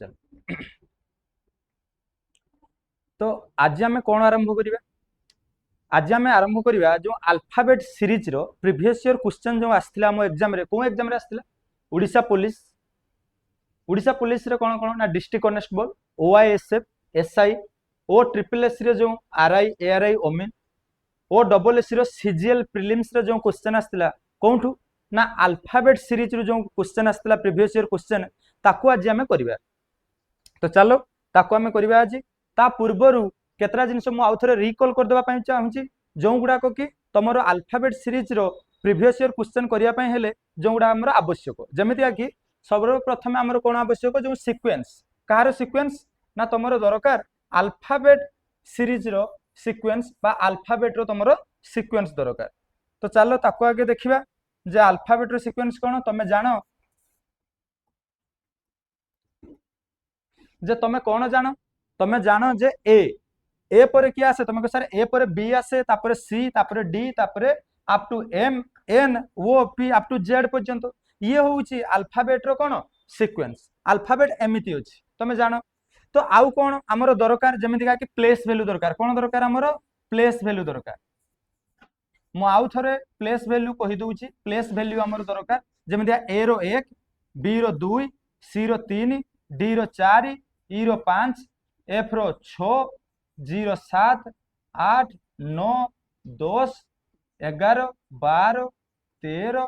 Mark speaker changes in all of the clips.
Speaker 1: चल तो आज आम कौन आरंभ करिबा आज आम आरंभ करिबा जो अल्फाबेट सीरीज रो प्रीवियस ईयर क्वेश्चन जो आस्थिला हम एग्जाम रे को एग्जाम रे आस्थिला ओडिशा पुलिस रे कौन कौन ना district constable OISF SI O triple S रे जो आरआई एआरआई ओमिन ओ डबल एस रो सीजीएल प्रीलिम्स रे जो क्वेश्चन आस्थिला कोठू ना अल्फाबेट सीरीज रो जो क्वेश्चन आस्थिला प्रीवियस ईयर क्वेश्चन ताकू आज आम करिबा तो चलो ताकू आम करिबा आज ता पूर्वरु केतरा जिनिस मु आउ थरे रिकॉल कर देबा पई चाहूची जो गुडा को कि तमरो अल्फाबेट सीरीज रो प्रीवियस ईयर क्वेश्चन करिया पई हेले जो गुडा हमर आवश्यक जेमिति कि सर्वप्रथम आमर कोन आवश्यक जो सीक्वेंस कार सीक्वेंस ना तमरो दरकार अल्फाबेट सीरीज रो सीक्वेंस बा अल्फाबेट रो तमरो सीक्वेंस दरकार तो चलो ताको आगे देखिबा जे अल्फाबेट रो सीक्वेंस कोन तमे जानो जे तमे कोन जानो तमे जानो जे ए पर क्या आसे तमे को सर ए पर बी आसे तापर सी तापर डी तापर up to M N O P up to Z पर्यंत ये होउची अल्फाबेट रो कोन सीक्वेंस अल्फाबेट एमिति अछि तमे जानो तो आउ कोन हमरो दरकार जेमिति का कि प्लेस वैल्यू दरकार कोन दरकार हमरो प्लेस वैल्यू दरकार मु आउ थरे प्लेस वैल्यू कहि दोउची प्लेस वैल्यू हमरो दरकार जेमिति ए रो 1 बी रो 2 सी रो 3 डी रो 4 ई रो 5 एफ रो 6 जी रो 7 8 9 10 11 12 13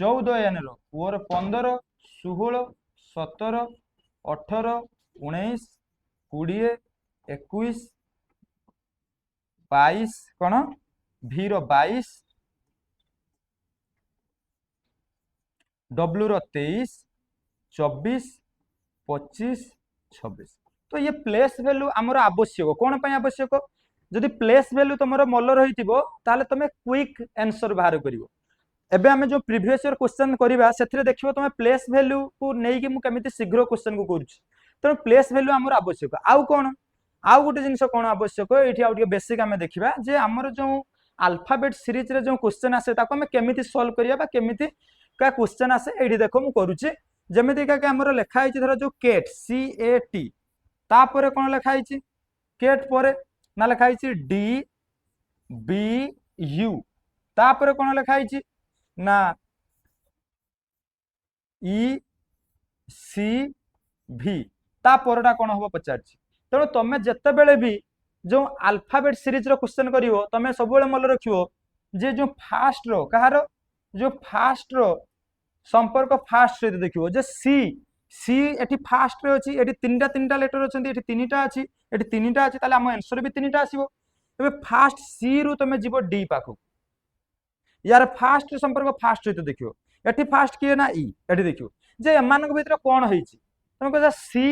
Speaker 1: 14 एन रो ओर 15 16 17 18 19 20 21 22 कौन भी रो 22 डब्ल्यू रो 23 24 25 26 तो ये प्लेस वैल्यू आमर आवश्यक कौन पे आवश्यक जदि प्लेस वैल्यू तुम मल रही ताले तुम क्विक आंसर बाहर कर एबे हमें जो प्रीवियस ईयर क्वेश्चन करबा सेथिरे देखिबो तुम प्लेस वैल्यू को नेकी मु केमिति शीघ्र क्वेश्चन को करूछि तो प्लेस वैल्यू हमर आवश्यक आउ कोन आउ गोटे जिनिस कोन आवश्यक एठी आउ बेसिक हमें देखिबा जे हमर जो अल्फाबेट सीरीज रे जो क्वेश्चन आसे ताको हमें केमिति सॉल्व करिया बा केमिति का क्वेश्चन आसे एठी देखो मु करूछि जेमिति का हमर लेखा आइछि धर जो केट सी ए टी तापर कोन लेखा आइछि केट परे ना लेखा आइछि डी बी यू तापर कोन लेखा आइछि ना ई सी भी ता परडा कोन होबो पचारछि तेणु तमे जत्ते बेले भी जो अल्फाबेट सीरीज रो क्वेश्चन करिवो तमे सब बेले मन रखिवो जे जो फास्ट रो कहारो जो फास्ट रो संपर्क फास्ट सहित देखिवो जे सी सी एठी फास्ट रे अछि एठी तीनटा लेटर अछंती एठी तीनटा अछि एठी तीनटा अछि ताले हम आंसर भी तीनटा आसीबो एबे फास्ट सी रु तमे जीवो डी पाखो यार फास्ट संपर्क फास्ट सहित देखियो एठी फास्ट किए ना ई एठी देखियो जे एमानक भीतर कोन होईची तमे कहजा सी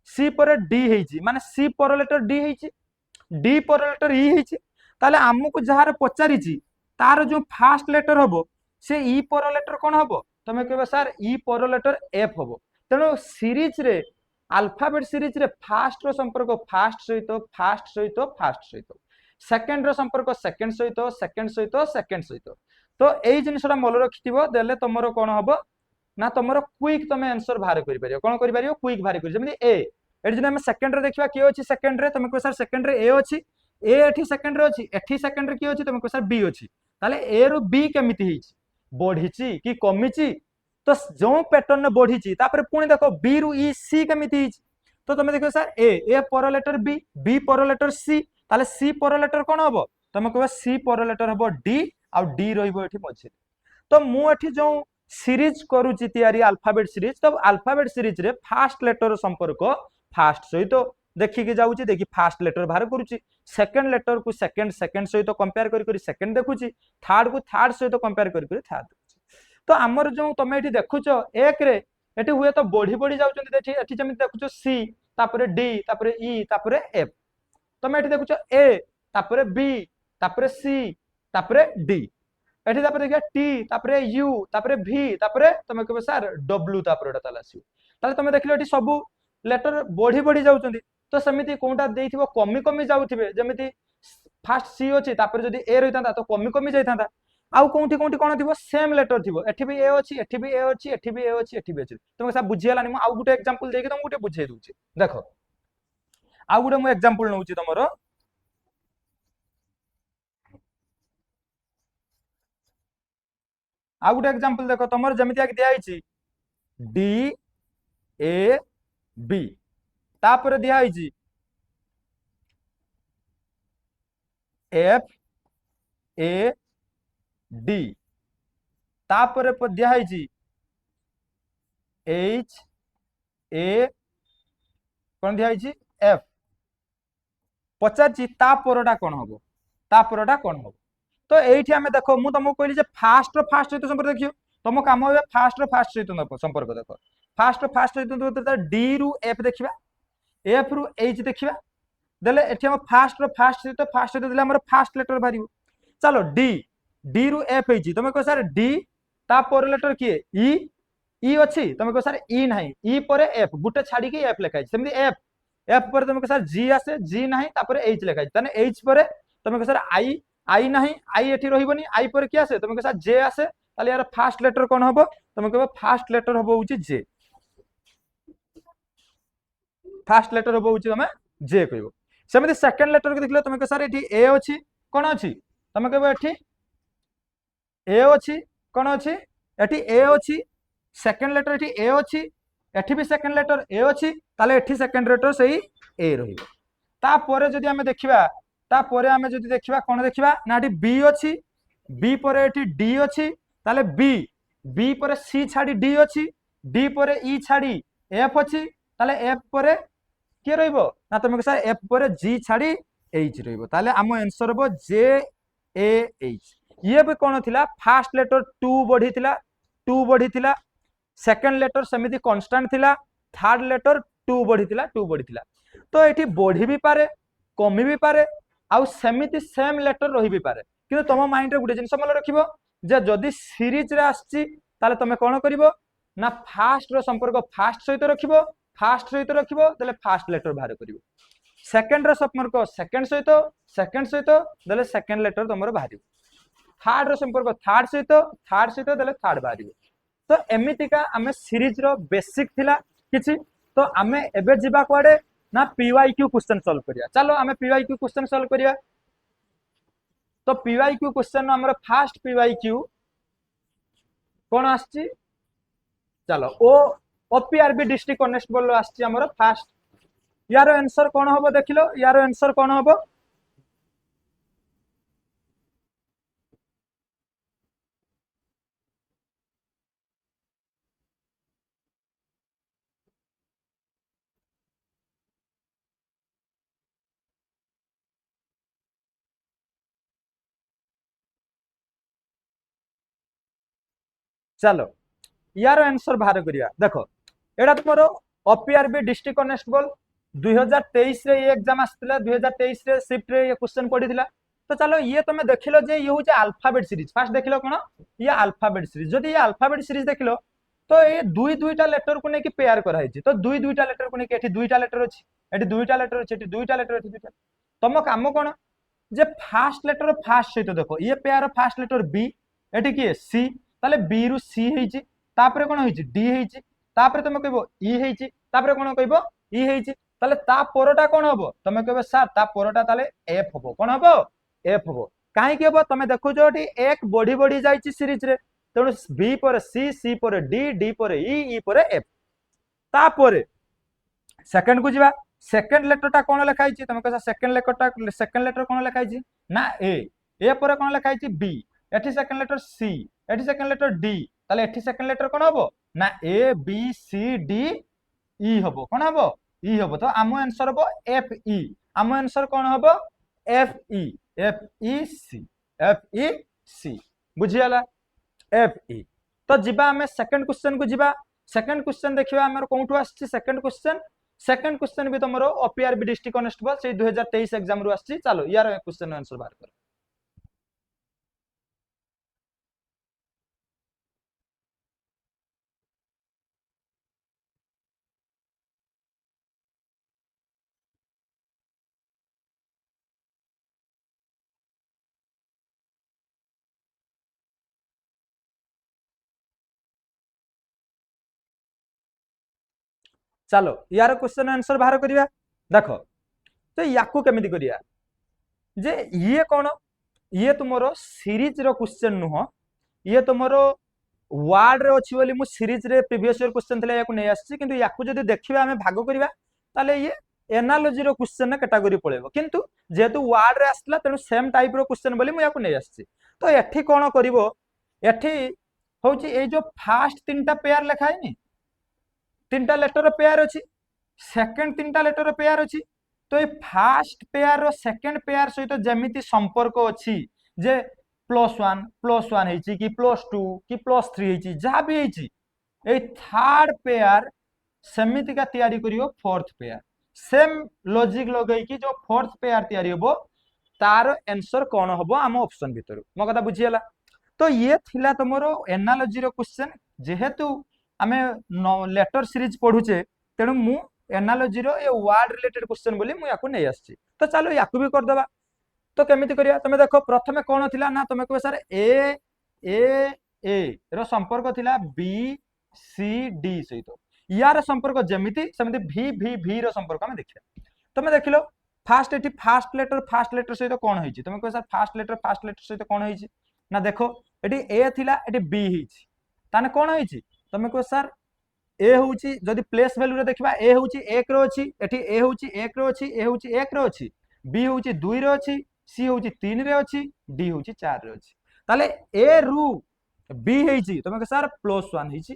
Speaker 1: सी पर डी हेईची माने सी पर लेटर डी हेईची डी पर लेटर ई हेईची ताले हमकु जहार पचारीची तार जो फास्ट लेटर हबो से ई पर लेटर कोन हबो तमे कहबा सर ई पर लेटर एफ हबो तेनो सीरीज रे अल्फाबेट सीरीज रे फास्ट रो संपर्क फास्ट सहित फास्ट सहित फास्ट सहित सेकंड रो संपर्क सेकंड सहित सेकंड सहित सेकंड सहित तो एई जिनिसटा मोल रखिथिबो देले तमरो कोन हबो ना तमरो क्विक तमे आंसर बाहर करि परियो कोन करि परियो क्विक बाहर करि जेमि ए एठी जने हम सेकंड रे देखिबा के अछि सेकंड रे तमे को सर सेकंड रे ए अछि ए एठी सेकंड रे अछि एठी सेकंड रे के अछि तमे को सर बी अछि ताले ए रो बी केमिति हिची बढ़ीची कि कमिची तो जो पैटर्न ने बढ़ीची तापर पुणी देखो बी रु ई सी केमिति हिची तो तमे देखो सर ए पर लेटर बी पर लेटर सी ताले सी पर लेटर कोन हबो तमे कहबा सी पर लेटर हबो डी आ डी रहिबो एठी मझे तो मु एठी जो सीरीज करूची तयारी अल्फाबेट सीरीज तो अल्फाबेट सीरीज रे फास्ट लेटर संपर्क फास्ट सहित देखि के जाउची देखि फास्ट लेटर बाहर करूची सेकंड लेटर को सेकंड सेकंड सहित कंपेयर करी सेकंड देखुची थर्ड को थर्ड सहित कंपेयर करी थर्ड तो हमर जो तमे एठी देखुचो एक रे एठी हुए तो बढ़ी बढ़ी जाउचंती देखि एठी जमी देखुचो सी तापरे डी तापरे ई तापरे एफ तमे एठी देखुचो ए तापरे बी तापरे सी तापरे डी एठी तापरे देखिया टी तापरे यू तापरे भी तापरे तमे कहबे सर डब्ल्यू तापरेटा ताला आसी ताले तमे देखिलो एठी सब लेटर बढ़ी बढ़ी जाउचंती तो समिति कोनटा देइथिबो कमी कमी जाउथिबे जेमिति फास्ट सी अछि तापरे जदी ए रहितांता तो कमी कमी जाइतांता आउ कोठी कोठी कोन थिबो सेम लेटर थिबो एठी भी ए अछि एठी भी ए अछि एठी भी ए अछि एठी भी अछि तुमको सब बुझियलानी मु आउ गुटे एग्जांपल देके तुमको गुटे बुझाई दूची देखो आउ गुटे मु एग्जांपल नउची तमरो आउ गुटे एग्जांपल देखो तमर जेमिति आ दिया आइची डी ए बी तापर दिया आइची एफ ए डी तापर दिया आइची एच ए कोन दिया आइची एफ पचारची तापरटा कोन हबो तापरटा कोन हबो तो एठी आमे देखो मु तुमको कहली जे फास्ट सहित संपर्क देखियो तुम काम होबे फास्ट सहित संपर्क देखो फास्ट सहित डी रु एफ देखिबा एफ रु एच देखिबा देले एठी हम फास्ट सहित देले हमर फास्ट लेटर बारिबो चलो डी डी रु एफ एच तुम कह सर डी ता पर लेटर किए ई अछि तुम कह सर ई नाही ई पर एफ गुटे छाडी के एफ लिखाइ सेमि एफ एफ पर तुम कह सर जी आसे जी नाही ता पर एच लिखाइ तने एच पर तुम कह सर आई आई नाही आई एठी रहिबनी आई पर कि आसे तुम कह सर जे आसे ताले यार फास्ट लेटर कोन हबो तुम कहबो फास्ट लेटर हबो उची जे फास्ट लेटर हबो उची तुम जे कहबो सेमि सेकंड लेटर के देखलो तुम कह सर एठी ए अछि कोन अछि तुम कहबो एठी ए अछि कोन अछि एठी ए अछि सेकंड लेटर एठी ए अछि एठी भी सेकंड लेटर ए अछि ताले एठी सेकंड लेटर सही ए रहिबो तापर जदि आमे देखिबा तापर आमे जदि देखिबा कोन देखिबा ना एठी बी अछि बी पर एठी डी अछि ताले बी बी पर सी छाडी डी अछि डी पर ई छाडी एफ अछि ताले एफ पर के रहिबो ना तुम कह एफ पर जी छाडी एच रहिबो ताले आम आंसर हबो जे ए एच ये भी कौन थिला फास्ट लेटर टू बढ़ी थिला टू बढ़ी थिला सेकंड लेटर सेमिति कांस्टेंट थिला थर्ड लेटर टू बढ़ी थिला तो एठी बढ़ी भी पारे कमी भी पारे आउ सेमिति सेम लेटर रही भी पारे किंतु तुम माइंड रे गुटे जिंस मन रखिबो जे जदी सीरीज रे आछि ताले तुम कोन करिवो ना फास्ट रो संपर्क फास्ट सहित रखिबो फास्ट सहित रखिबो देले फास्ट लेटर बाहर करिवो सेकंड रो संपर्क सेकंड सहित देले सेकंड लेटर तुमरो बाहर थर्ड रो संपर्क थर्ड सहित देले थर्ड बाहर तो एमितिका आमे सीरीज रो बेसिक थिला किछि तो आमे एबे जिबा कोडे ना पीवाईक्यू क्वेश्चन सॉल्व करिया चलो आमे पीवाईक्यू क्वेश्चन सॉल्व करिया तो पीवाईक्यू क्वेश्चन हमर फास्ट पीवाईक्यू कोन आछि चलो ओ ओपीआरबी डिस्ट्रिक्ट कनेस्टेबल आछि हमर फास्ट यार आंसर कोन होबो देखिलो यार आंसर कोन होबो चलो यार आंसर बाहर करिया देखो एडा तुमरो ओपीआरबी डिस्ट्रिक्ट कनेस्टेबल 2023 रे ये एग्जाम आस्तिला 2023 रे शिफ्ट रे ये क्वेश्चन पडिथिला तो चलो ये तुम देखिलो जे ये होचे अल्फाबेट सीरीज फास्ट देखिलो कोन ये अल्फाबेट सीरीज जदि ये अल्फाबेट सीरीज देखिलो तो ये दुई दुईटा लेटर को नेकी पेयर करा हिची तो दुई दुईटा लेटर को नेकी एठी दुईटा लेटर अछि एठी दुईटा लेटर अछि एठी दुईटा लेटर अछि दुईटा तुम काम कोन जे फास्ट लेटर फास्ट सहित देखो ये पेयर फास्ट लेटर बी एठी की सी ताले बी रु सी हेची तापरे कोन हेची डी हेची तापरे तुम कहबो ई हेची तापरे कोन कहबो ई हेची ताले ता परटा कोन हबो तुम कहबो सर ता परटा ताले एफ हबो कोन हबो एफ हबो काहे के हबो तुम देखो जो एठी एक बढ़ी बढ़ी जाईची सीरीज रे तेणु बी पर सी सी पर डी डी पर ई पर एफ तापरे सेकंड को जिबा सेकंड लेटर टा कोन लिखा हिची तुम कहसा सेकंड लेटर कोन लिखा हिची ना ए पर कोन लिखा हिची बी एठी सेकंड लेटर सी एठी सेकंड लेटर डी ताले एठी सेकंड लेटर कोन हबो ना ए बी सी डी ई हबो कोन हबो ई हबो तो आम आंसर हबो एफ ई आम आंसर कोन हबो एफ ई सी बुझियाला एफ ई तो जिबा हमें सेकंड क्वेश्चन को जिबा सेकंड क्वेश्चन देखिबा हमर कोंठु आछि सेकंड क्वेश्चन भी तमरो ओपीआरबी डिस्ट्रिक्ट कनेस्टेबल से 2023 एग्जाम रु आछि चलो यार क्वेश्चन आंसर बाहर कर चलो यार क्वेश्चन आंसर बाहर करिया देख तो याकू केमिति करिया जे ये कौन ये तुमरो सीरीज रो क्वेश्चन नुह ये तुमरो वार्ड रे अछि बोली मु सीरीज रे प्रीवियस ईयर क्वेश्चन थिला याकू नै आछि किंतु याकू जदी देखिबा हमें भाग करिबा ताले ये एनालॉजी रो क्वेश्चन ने कैटेगरी पळेबो किंतु जेतु वार्ड रे आसला तेनु सेम टाइप रो क्वेश्चन बोली मु याकू नै आछि तो एठी कोन करिवो एठी होची ए जो फास्ट तीनटा पेयर लेखाइनी तीनटा लेटर पेयर अछि सेकंड तीनटा लेटर पेयर अछि तो ये फास्ट पेयर रो सेकंड पेयर सहित जेमिति संपर्क अछि जे +1 हेची कि +2 कि +3 हेची जहा भी हेची ए थर्ड पेयर सेमिति का तैयारी करियो फोर्थ पेयर सेम लॉजिक लगै कि जो फोर्थ पेयर तैयारी होबो तार आंसर कोन होबो हम ऑप्शन भीतर मो कथा बुझियला तो ये थिला तमरो एनालॉजी रो क्वेश्चन जेहेतु आमे लेटर सीरीज पढुचे तेनु मु एनालॉजी रो ए वर्ड रिलेटेड क्वेश्चन बोली मु याकू नै आछि तो चलो याकू भी कर देबा तो केमिति करिया तमे देखो प्रथमे कोन थिला ना तमे कहबे सर ए रो संपर्क थिला बी सी डी सहित यार संपर्क जेमिति सेमिति भी रो संपर्क हम देखिया तमे देखिलो फास्ट लेटर सहित कोन होईची तमे कहबे सर फास्ट लेटर सहित कोन होईची ना देखो एटी ए थिला एटी बी होईची ताने कोन होईची तमे कहबे सर ए होउची जदि प्लेस वैल्यू रे देखबा ए होउची 1 रो अछि एठी ए होउची 1 रो अछि ए होउची 1 रो अछि बी होउची 2 रो अछि सी होउची 3 रे अछि डी होउची 4 रे अछि ताले ए रु बी हेइची तमे के सर +1 हेइची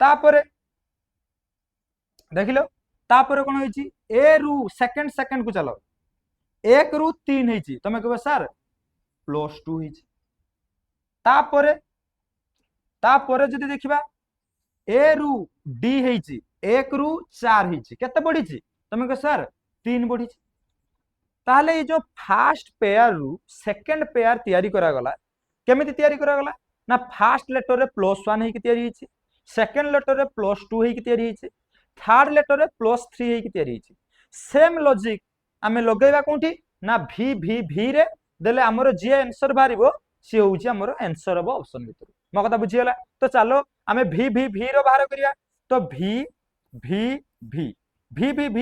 Speaker 1: तापरे देखिलो तापरे कोन होइची ए रु सेकंड को चलो 1 रु 3 हेइची तमे कहबे सर +2 हेइची तापरे तापरे जदि देखिबा ए रु डी हेइची 1 रु 4 हेइची केते बढ़ीची तमे कह सर 3 बढ़ीची ताहले ये जो फास्ट पेयर रु सेकंड पेयर तैयारी करा गला केमिति तैयारी करा गला ना फास्ट लेटर रे +1 हेइकी तैयारी हेइची सेकंड लेटर रे +2 हेइकी तैयारी हेइची थर्ड लेटर रे +3 हेइकी तैयारी हेइची सेम लॉजिक आमे लगेबा कोठी ना भी रे देले हमरो जे आंसर बारिबो सी होउची हमरो आंसर हबो ऑप्शन भीतर मो कथा बुझियला तो चलो आमे भी रो बाहर करिया तो भी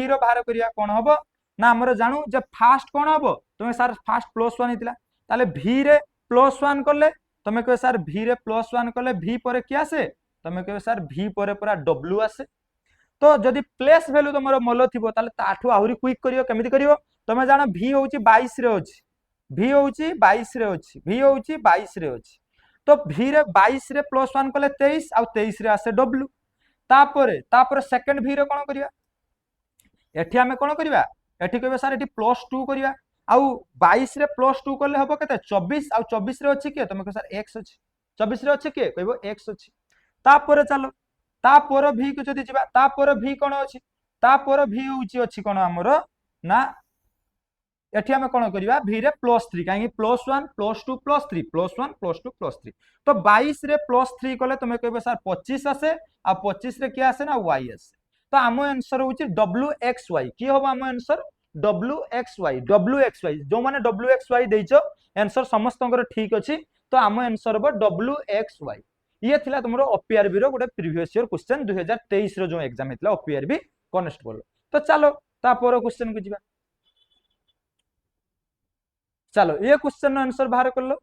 Speaker 1: रो बाहर करिया कोन हबो ना हमरो जानू जे फास्ट कोन हबो तुमे सर फास्ट +1 हितला ताले भी रे +1 करले तुमे कहे सर भी रे +1 करले भी परे की आसे तुमे कहे सर भी परे पूरा w आसे तो जदि प्लेस वैल्यू तुमरो मल थिबो ताले ताठू आहुरी क्विक करियो केमिति करियो तुमे जानो भी होउची 22 रे अछि भी होउची 22 रे अछि भी होउची 22 रे अछि तो भी रे 22 रे +1 कले 23 आ 23 रे आसे w तापरे सेकंड भी रे कोन करिया एठी हमें कोन करिया एठी कहबे सर एठी +2 करिया आउ 22 रे +2 करले हबो केते 24 आ 24 रे अछि के तमे कह सर x अछि 24 रे अछि के कहबो x अछि तापरे चलो तापर भी को जदि जिबा तापर भी कोन अछि तापर भी होउची अछि कोन हमरो ना एठी हमें कोन करिया भी रे +3 काहे +1 +2 +3 +1 +2 +3 तो 22 रे +3 कले तमे कहबे सर 25 आसे आ 25 रे के आसे ना y आसे तो आम आंसर होची wxy की होबो आम आंसर wxy जो माने wxy देइचो आंसर समस्तंकर ठीक अछि तो आम आंसर होबो wxy ये थिला तुमरो ओपीआरबी रो गोटे प्रीवियस ईयर क्वेश्चन 2023 रो जो एग्जाम हेतला ओपीआरबी कांस्टेबल तो चलो तापर क्वेश्चन को जिबा चलो ये क्वेश्चन आंसर बाहर कर लो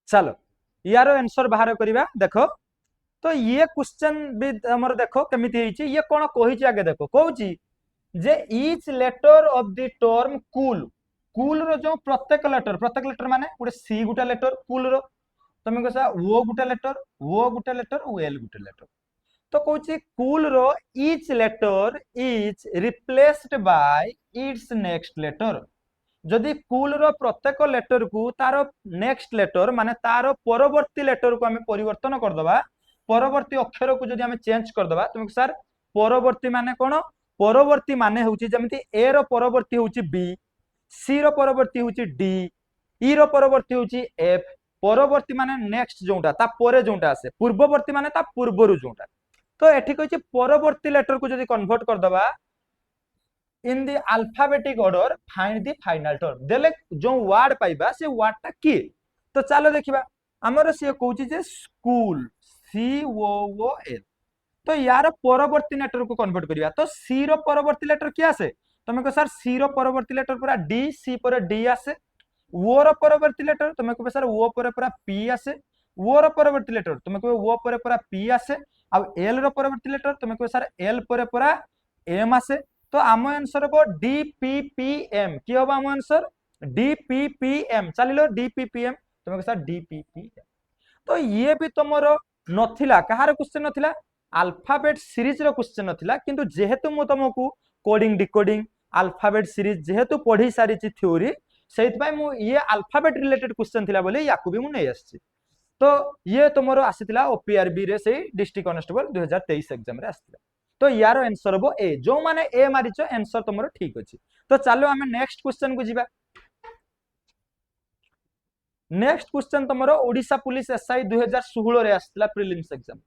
Speaker 1: चलो यार आंसर बाहर करिबा देखो तो ये क्वेश्चन भी हमर देखो केमिति हेची ये कोन कहिची आगे देखो कहूची जे each letter of the term कूल रो जो प्रत्येक लेटर माने गुटे सी गुटा लेटर कूल रो तमे कहसा ओ गुटा लेटर ओ एल गुटा लेटर तो कहूची कूल रो each letter is replaced by its next letter जदि कूल रो प्रत्येक लेटर को तार नेक्स्ट लेटर माने तार परवर्ती लेटर को हमें परिवर्तन कर दबा परवर्ती अक्षर को जदि हमें चेंज कर दबा तुम सर परवर्ती माने कोन परवर्ती माने होउची जेमिति ए रो परवर्ती होउची बी, सी रो परवर्ती होउची डी, ई रो परवर्ती होउची एफ, परवर्ती माने नेक्स्ट जोंटा ता परे जोंटा आसे, पूर्ववर्ती माने ता पूर्वरु जोंटा। तो एठी कहछि परवर्ती लेटर को जदि कन्वर्ट कर दबा in the alphabetic order find the final term देले जो वर्ड पाइबा से वर्ड टा की। तो चलो देखिबा हमर से कहउछि जे स्कूल, सी ओ ओ एल। तो यार परवर्ती लेटर को कन्वर्ट करिया तो सी रो परवर्ती लेटर क्या आसे, तुम कह सर सी रो परवर्ती लेटर पूरा डी, सी पर डी आसे। ओ रो परवर्ती लेटर तुम कह सर ओ पर पूरा पी आसे। ओ रो परवर्ती लेटर तुम कह ओ पर पूरा पी आसे। आ एल रो परवर्ती लेटर तुम कह सर एल पर पूरा एम आसे। तो आम आंसर हम डीपीपीएम कि हम आम आंसर डीपीपीएम चलिलो डीपीपीएम तुम कह सर डीपीपीएम। तो ये भी तुम नथिला कहार क्वेश्चन नथिला अल्फाबेट सीरीज रो क्वेश्चन नथिला किंतु जेहेतु मु तुमको कोडिंग डिकोडिंग अल्फाबेट सीरीज जेहेतु पढ़ी सारी थ्योरी सेइतबाई मु ये अल्फाबेट रिलेटेड क्वेश्चन थिला बोले याकू भी मु नै आछि। तो ये तुमरो आसीतिला ओपीआरबी रे से डिस्ट्रिक्ट कांस्टेबल 2023 एग्जाम रे आसीतिला। तो यार आंसर हो ए जो माने ए मारिचो आंसर तुमरो ठीक अछि। तो चलो हमें नेक्स्ट क्वेश्चन को जिबा। नेक्स्ट क्वेश्चन तुमरो ओडिशा पुलिस एसआई 2016 रे आसीतिला प्रीलिम्स एग्जाम।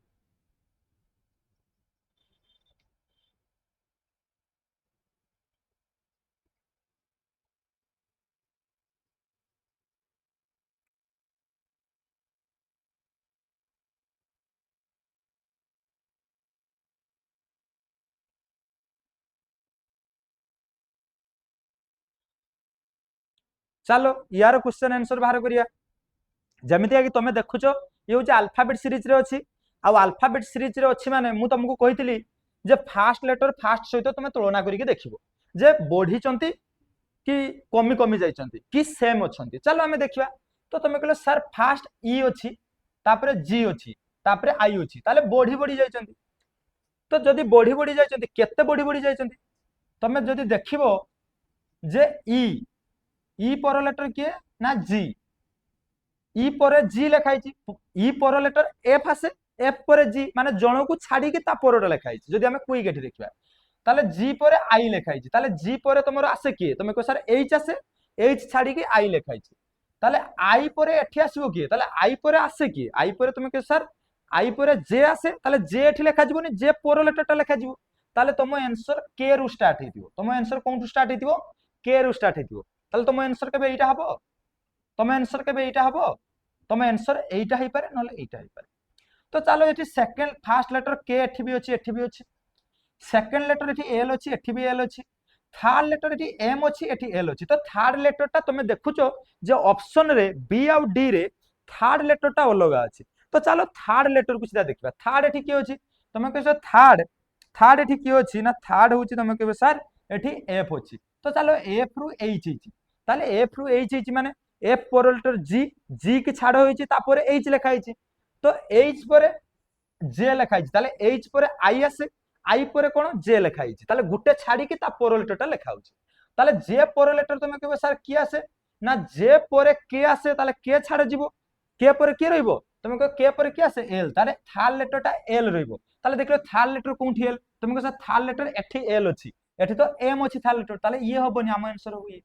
Speaker 1: चलो यार क्वेश्चन आंसर बाहर करिया। जमिति कि तुम देखुच ये हूँ अल्फाबेट सीरीज रे अच्छी आउ अल्फाबेट सीरीज रे अच्छी माने मु तुमको कही जे फास्ट लेटर फास्ट सहित तुम तुलना करके देखिबो जे बढ़ी कि कमी कमी जाइछंती कि सेम अछंती। चलो हमें देखिबा। तो तुम कहले सर फास्ट ई अच्छी तापरे जी अच्छी तापरे आई अच्छी ताले बढ़ी बढ़ी जाइछंती। तो जदि बढ़ी बढ़ी जाइछंती केते बढ़ी बढ़ी जाइछंती तुम जदि देखिबो जे ई पर लेटर किए ना जी, इ पर जी लेखाई इ पर लेटर एफ आसे एफ पर जी माने जण को छाड़ी के ता परटा लेखाई जदि हमें क्विक एठी देखिबा ताले जी पर आई लेखाई ताले जी पर तुमरो आसे किए तुम कह सर एच आसे एच छाड़ी के आई लेखाई ताले आई पर एठी आसीबो किए ताले आई पर आसे किए आई पर तुम कह सर आई पर जे आसे ताले जे एठी लेखा जीवनी जे पर लेटरटा लेखा जीवो ताले तुम आंसर के रु स्टार्ट हेतिबो तुम आंसर कोन स्टार्ट हेतिबो के रु स्टार्ट हेतिबो ताले तुम आंसर केबे एटा हबो तुम आंसर केबे एटा हबो तुम आंसर एटा ही पारे नले एटा ही पारे। तो चलो एठी सेकंड फास्ट लेटर के एठी भी अछि सेकंड लेटर एठी एल अछि एठी भी एल अछि थर्ड लेटर एठी एम अछि एठी एल अछि। तो थर्ड लेटरटा तुम देखुचो जे ऑप्शन रे बी आउ डी रे थर्ड लेटरटा अलग अछि। तो चलो थर्ड लेटर को सीधा देखिबा थर्ड एठी के अछि तुम कहसो थर्ड थर्ड एठी के अछि ना थर्ड होछि तुम कहबे सर एठी एफ अछि। तो चलो एफ रु एच अछि ताले एफ रु एच अछि माने एफ पर लेटर जी जी की छाड़ होइछि तापर एच लेखा होइछि। तो एच पर जे लेखा होइछि ताले एच पर आई आसे आई पर कोन जे लेखा होइछि ताले गुटे छाड़ी की ता पर लेटरटा लेखा होइछि। ताले जे पर लेटर तुम कहबे सर की आसे ना जे पर के आसे ताले के छाड़ जीवो के पर के रहइबो तुम कह के पर के आसे एल ताले थर्ड लेटरटा एल रहइबो ताले देखलो थर्ड लेटर कोनठी एल तुम कह सर थर्ड लेटर एठी एल अछि एठी तो एम अछि थर्ड लेटर ताले ये हबनी हम आंसर हो ये।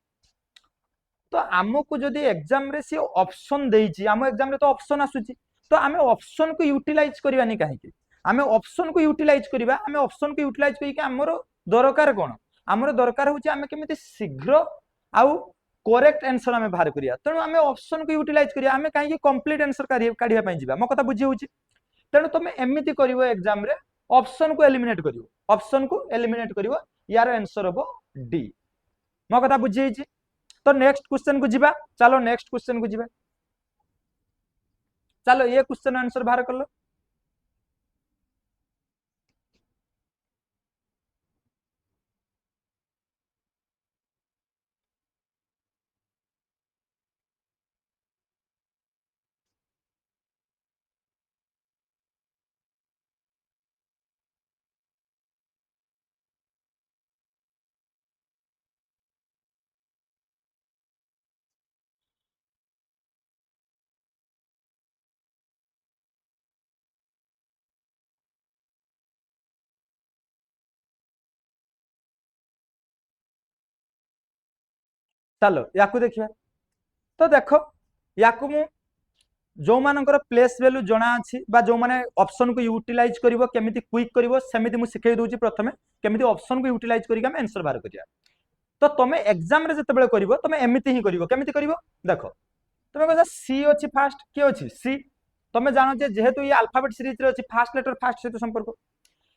Speaker 1: तो आमको जदि एग्जाम रे सी ऑप्शन देइछि आम एग्जाम रे तो ऑप्शन आसुछि तो आमे ऑप्शन को यूटिलाइज करबानी काहे आमे ऑप्शन को यूटिलाइज करबा आमे ऑप्शन को यूटिलाइज करिके हमरो दरकार कोन हमरो दरकार होछि आमे केमिति शीघ्र आउ करेक्ट आंसर आमे बाहर करिया तेणु आमे ऑप्शन को यूटिलाइज करिया आमे काहे कंप्लीट आंसर काढिया पई जिबा मो कथा बुझी होछि। तेणु तुम एमिति करिवो एग्जाम रे ऑप्शन को एलिमिनेट करिवो ऑप्शन को एलिमिनेट करिवो यार आंसर हबो डी मो कथा बुझी होछि। तो नेक्स्ट क्वेश्चन को जीवा चलो नेक्स्ट क्वेश्चन को जीवा चलो ये क्वेश्चन आंसर बाहर कर लो। चलो या देखिए तो देख या जो मानकर प्लेस वैल्यू जना अच्छी जो माने ऑप्शन को यूटिलाइज करिवो केमिति क्विक करिवो सेमिति मु सिखै दोची प्रथमे केमिति ऑप्शन को यूटिलाइज करिके हम आंसर बाहर करिया तो तमे एग्जाम रे जते बेले करिवो तमे एमिति ही करिवो केमिति करिवो देखो तमे कहजा सी अछि फास्ट के अछि सी तमे जानो जे जेहेतु ये अल्फाबेट सीरीज रे अछि फास्ट लेटर फास्ट सहित संपर्क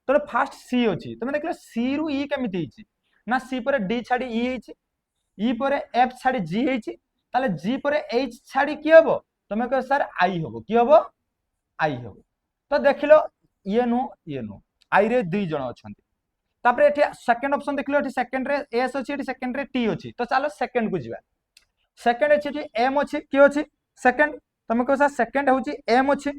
Speaker 1: तो फास्ट सी अछि तमे देखले सी रु ई केमिति हिची ना सी पर डी छाडी ई हिची ई पर एफ छाडी जी हिची ताले जी पर एच छाडी की हबो तमे कह सर आई हबो की हबो आई हबो तो देखिलो ये नो आई रे दुई जण अछंती तापर एठी सेकंड ऑप्शन देखिलो एठी सेकंड रे एस अछि एठी सेकंड रे टी अछि तो चलो सेकंड को जिबा सेकंड अछि एठी एम अछि की अछि सेकंड तमे कह सर सेकंड होची एम अछि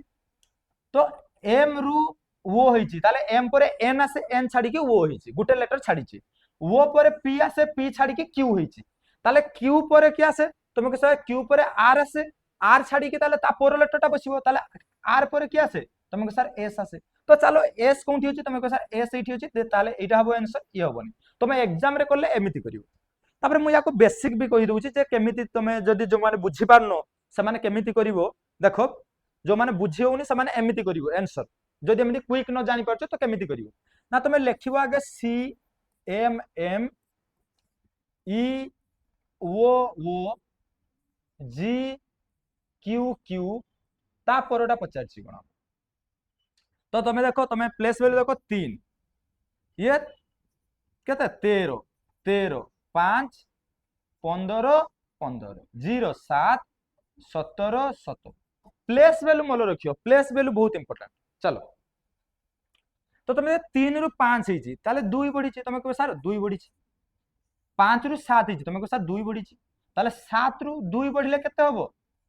Speaker 1: तो एम रु वो होईची ताले एम पर एन आसे एन छाडी के वो होईची गुटे लेटर छाडीची वो पर पी आसे पी छाडी के क्यू होईची ताले क्यू पर के आसे तमे कह सर क्यू पर आर आसे आर छाडी के ताले ता पर लेटरटा बसिबो ताले आर पर के आसे तमे कह सर एस आसे तो चलो एस कोठी होची तमे कह सर एस एठी होची ताले एटा हबो आंसर ये हबोनी तमे एग्जाम रे करले एमिति करिवो तापर मु याको बेसिक भी कहि दोची जे केमिति तमे जदी जो माने बुझी पारनो से माने केमिति करिवो देखो जो माने बुझी होनी से माने एमिति करिवो आंसर जदी एमिति क्विक न जानि परछो तो केमिति करिवो ना तमे लेखिबो आगे सी एम एम ई वो जी क्यू क्यू ता परटा पचारछि कोन तो तमे देखो तमे प्लेस वैल्यू देखो 3 ये केते 13 13 5 15 15 0 7 17 17 प्लेस वैल्यू मोल रखियो प्लेस वैल्यू बहुत इंपोर्टेंट चलो तो तुम 3 रु 5 होईची ताले 2 बढ़ी छि तमे कह सर 2 बढ़ी छि 5 रु 7 होईची तमे कह सर 2 बढ़ी छि ताले 7 रु 2 बढ़िले केते हबो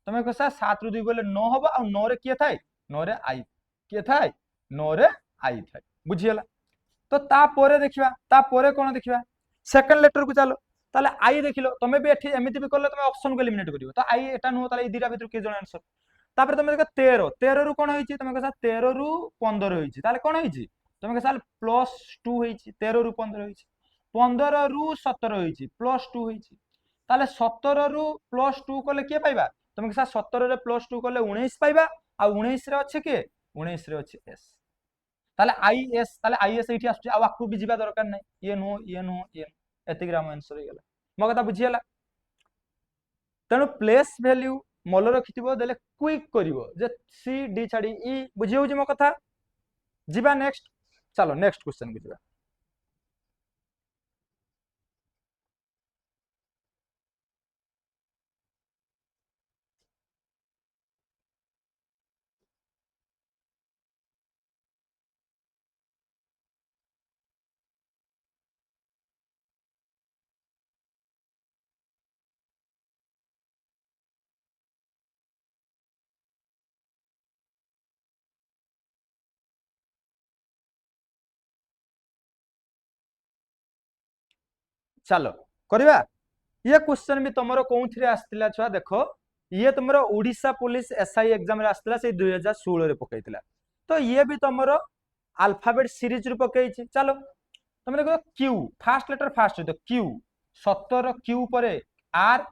Speaker 1: तमे कह सर 7 रु 2 बोले 9 हबो आ 9 रे के थाय 9 रे आई के थाय 9 रे आई थाय बुझियला तो ता पोरे देखिबा ता पोरे कोन देखिबा सेकंड लेटर को चलो ताले आई देखिलो तमे भी एठी एमिति भी करले तमे ऑप्शन को एलिमिनेट करिवो तो आई एटा नो ताले ई दिरा भितर के जण आंसर तापर तमे देखो 13 13 रु कोन होईची तमे कह 13 रु 15 होईची ताले कोन होईची तमे कह प्लस 2 होईची 13 रु 15 होईची 15 रु 17 होईची प्लस 2 होईची ताले 17 रु प्लस 2 करले के पाइबा तमे कह 17 रे प्लस 2 करले 19 पाइबा आ 19 रे अछि के 19 रे अछि एस ताले आईएस एठी आछी आ आकु भी जिबा दरकार नै ये नो एति ग्राम आंसर हो गेला मो कथा बुझियला तनो प्लेस वैल्यू मोल रखिथिबो देले क्विक करिवो जे सी डी छाडी ई बुझि होउची मो कथा जिबा नेक्स्ट चलो नेक्स्ट क्वेश्चन को जिबा चलो करबा ये क्वेश्चन भी तुमरो कोउथरे आस्तिला छुआ देखो ये तुमरो ओडिसा पुलिस एसआई एग्जाम रे आस्तिला से 2016 रे पकैतिला तो ये भी तुमरो अल्फाबेट सीरीज रे पकैछि चलो तुम देखो क्यू फास्ट लेटर फास्ट तो क्यू 17 क्यू परे आर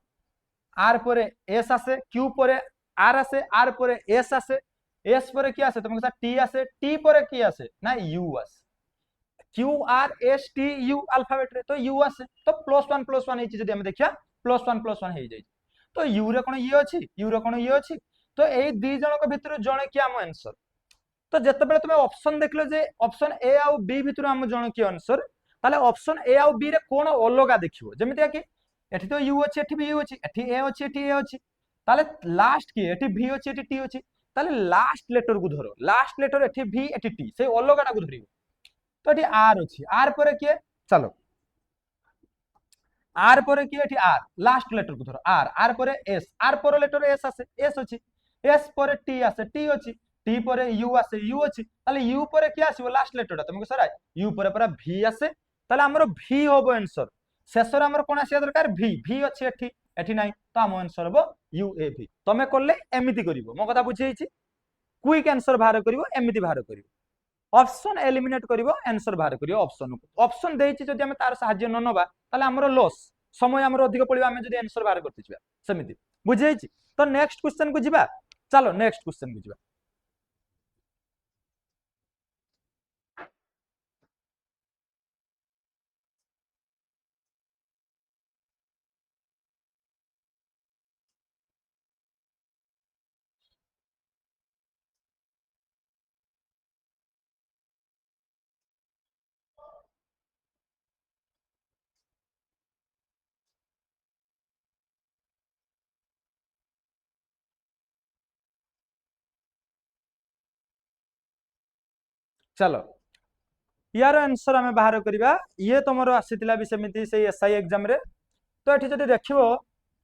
Speaker 1: आर परे एस आसे क्यू परे आर आसे आर परे एस आसे एस परे की आसे तुम टी आसे टी परे की आसे ना यू आसे Q R S T U alphabet रे तो यू आसे तो +1 हेची जदी हम देखिया +1 हे जाई तो यू रे कोन ये अछि यू रे कोन ये अछि तो एई दी जण के भितर जणे की हम आंसर तो जते बेले तुमे ऑप्शन देखलो जे ऑप्शन ए आ बी भितर हम जण की आंसर ताले ऑप्शन ए आ बी रे कोन अलगा देखिवो जेमिति कि एठी तो यू अछि एठी भी यू अछि एठी ए अछि एठी ए अछि ताले लास्ट की एठी भी अछि एठी टी अछि ताले लास्ट लेटर को धरो लास्ट लेटर एठी भी एठी टी से अलगाटा को धरिवो तो एठी आर अछि आर पर के चलो आर पर के एठी आर लास्ट लेटर को धरो आर पर एस आर पर लेटर एस आसे एस अछि एस पर टी आसे टी अछि टी पर यू आसे यू अछि ताले यू पर के आसीबो लास्ट लेटरटा तुमको सर यू पर भी आसे ताले हमरो भी होबो आंसर शेषर हमरो कोन आसिया दरकार भी अछि एठी एठी नाही तो हम आंसर होबो यू ए भी तमे करले एमिति करिवो मो कथा बुझेइछि क्विक आंसर बाहर करिवो एमिति बाहर करिवो ऑप्शन एलिमिनेट करिवो आंसर बाहर करिवो ऑप्शन देइछि जदि हम तार सहाय्य न नबा ताले हमरो लॉस समय आमर अधिक पड़ो आम जो आंसर बाहर करते जा सेमती बुझे तो नेक्स्ट क्वेश्चन को जीवा चलो नेक्स्ट क्वेश्चन को जीवा चलो यार आंसर आम बाहर करवा ये तुम आसीला भी सेमती से एसआई एग्जाम रे तो ये जब देख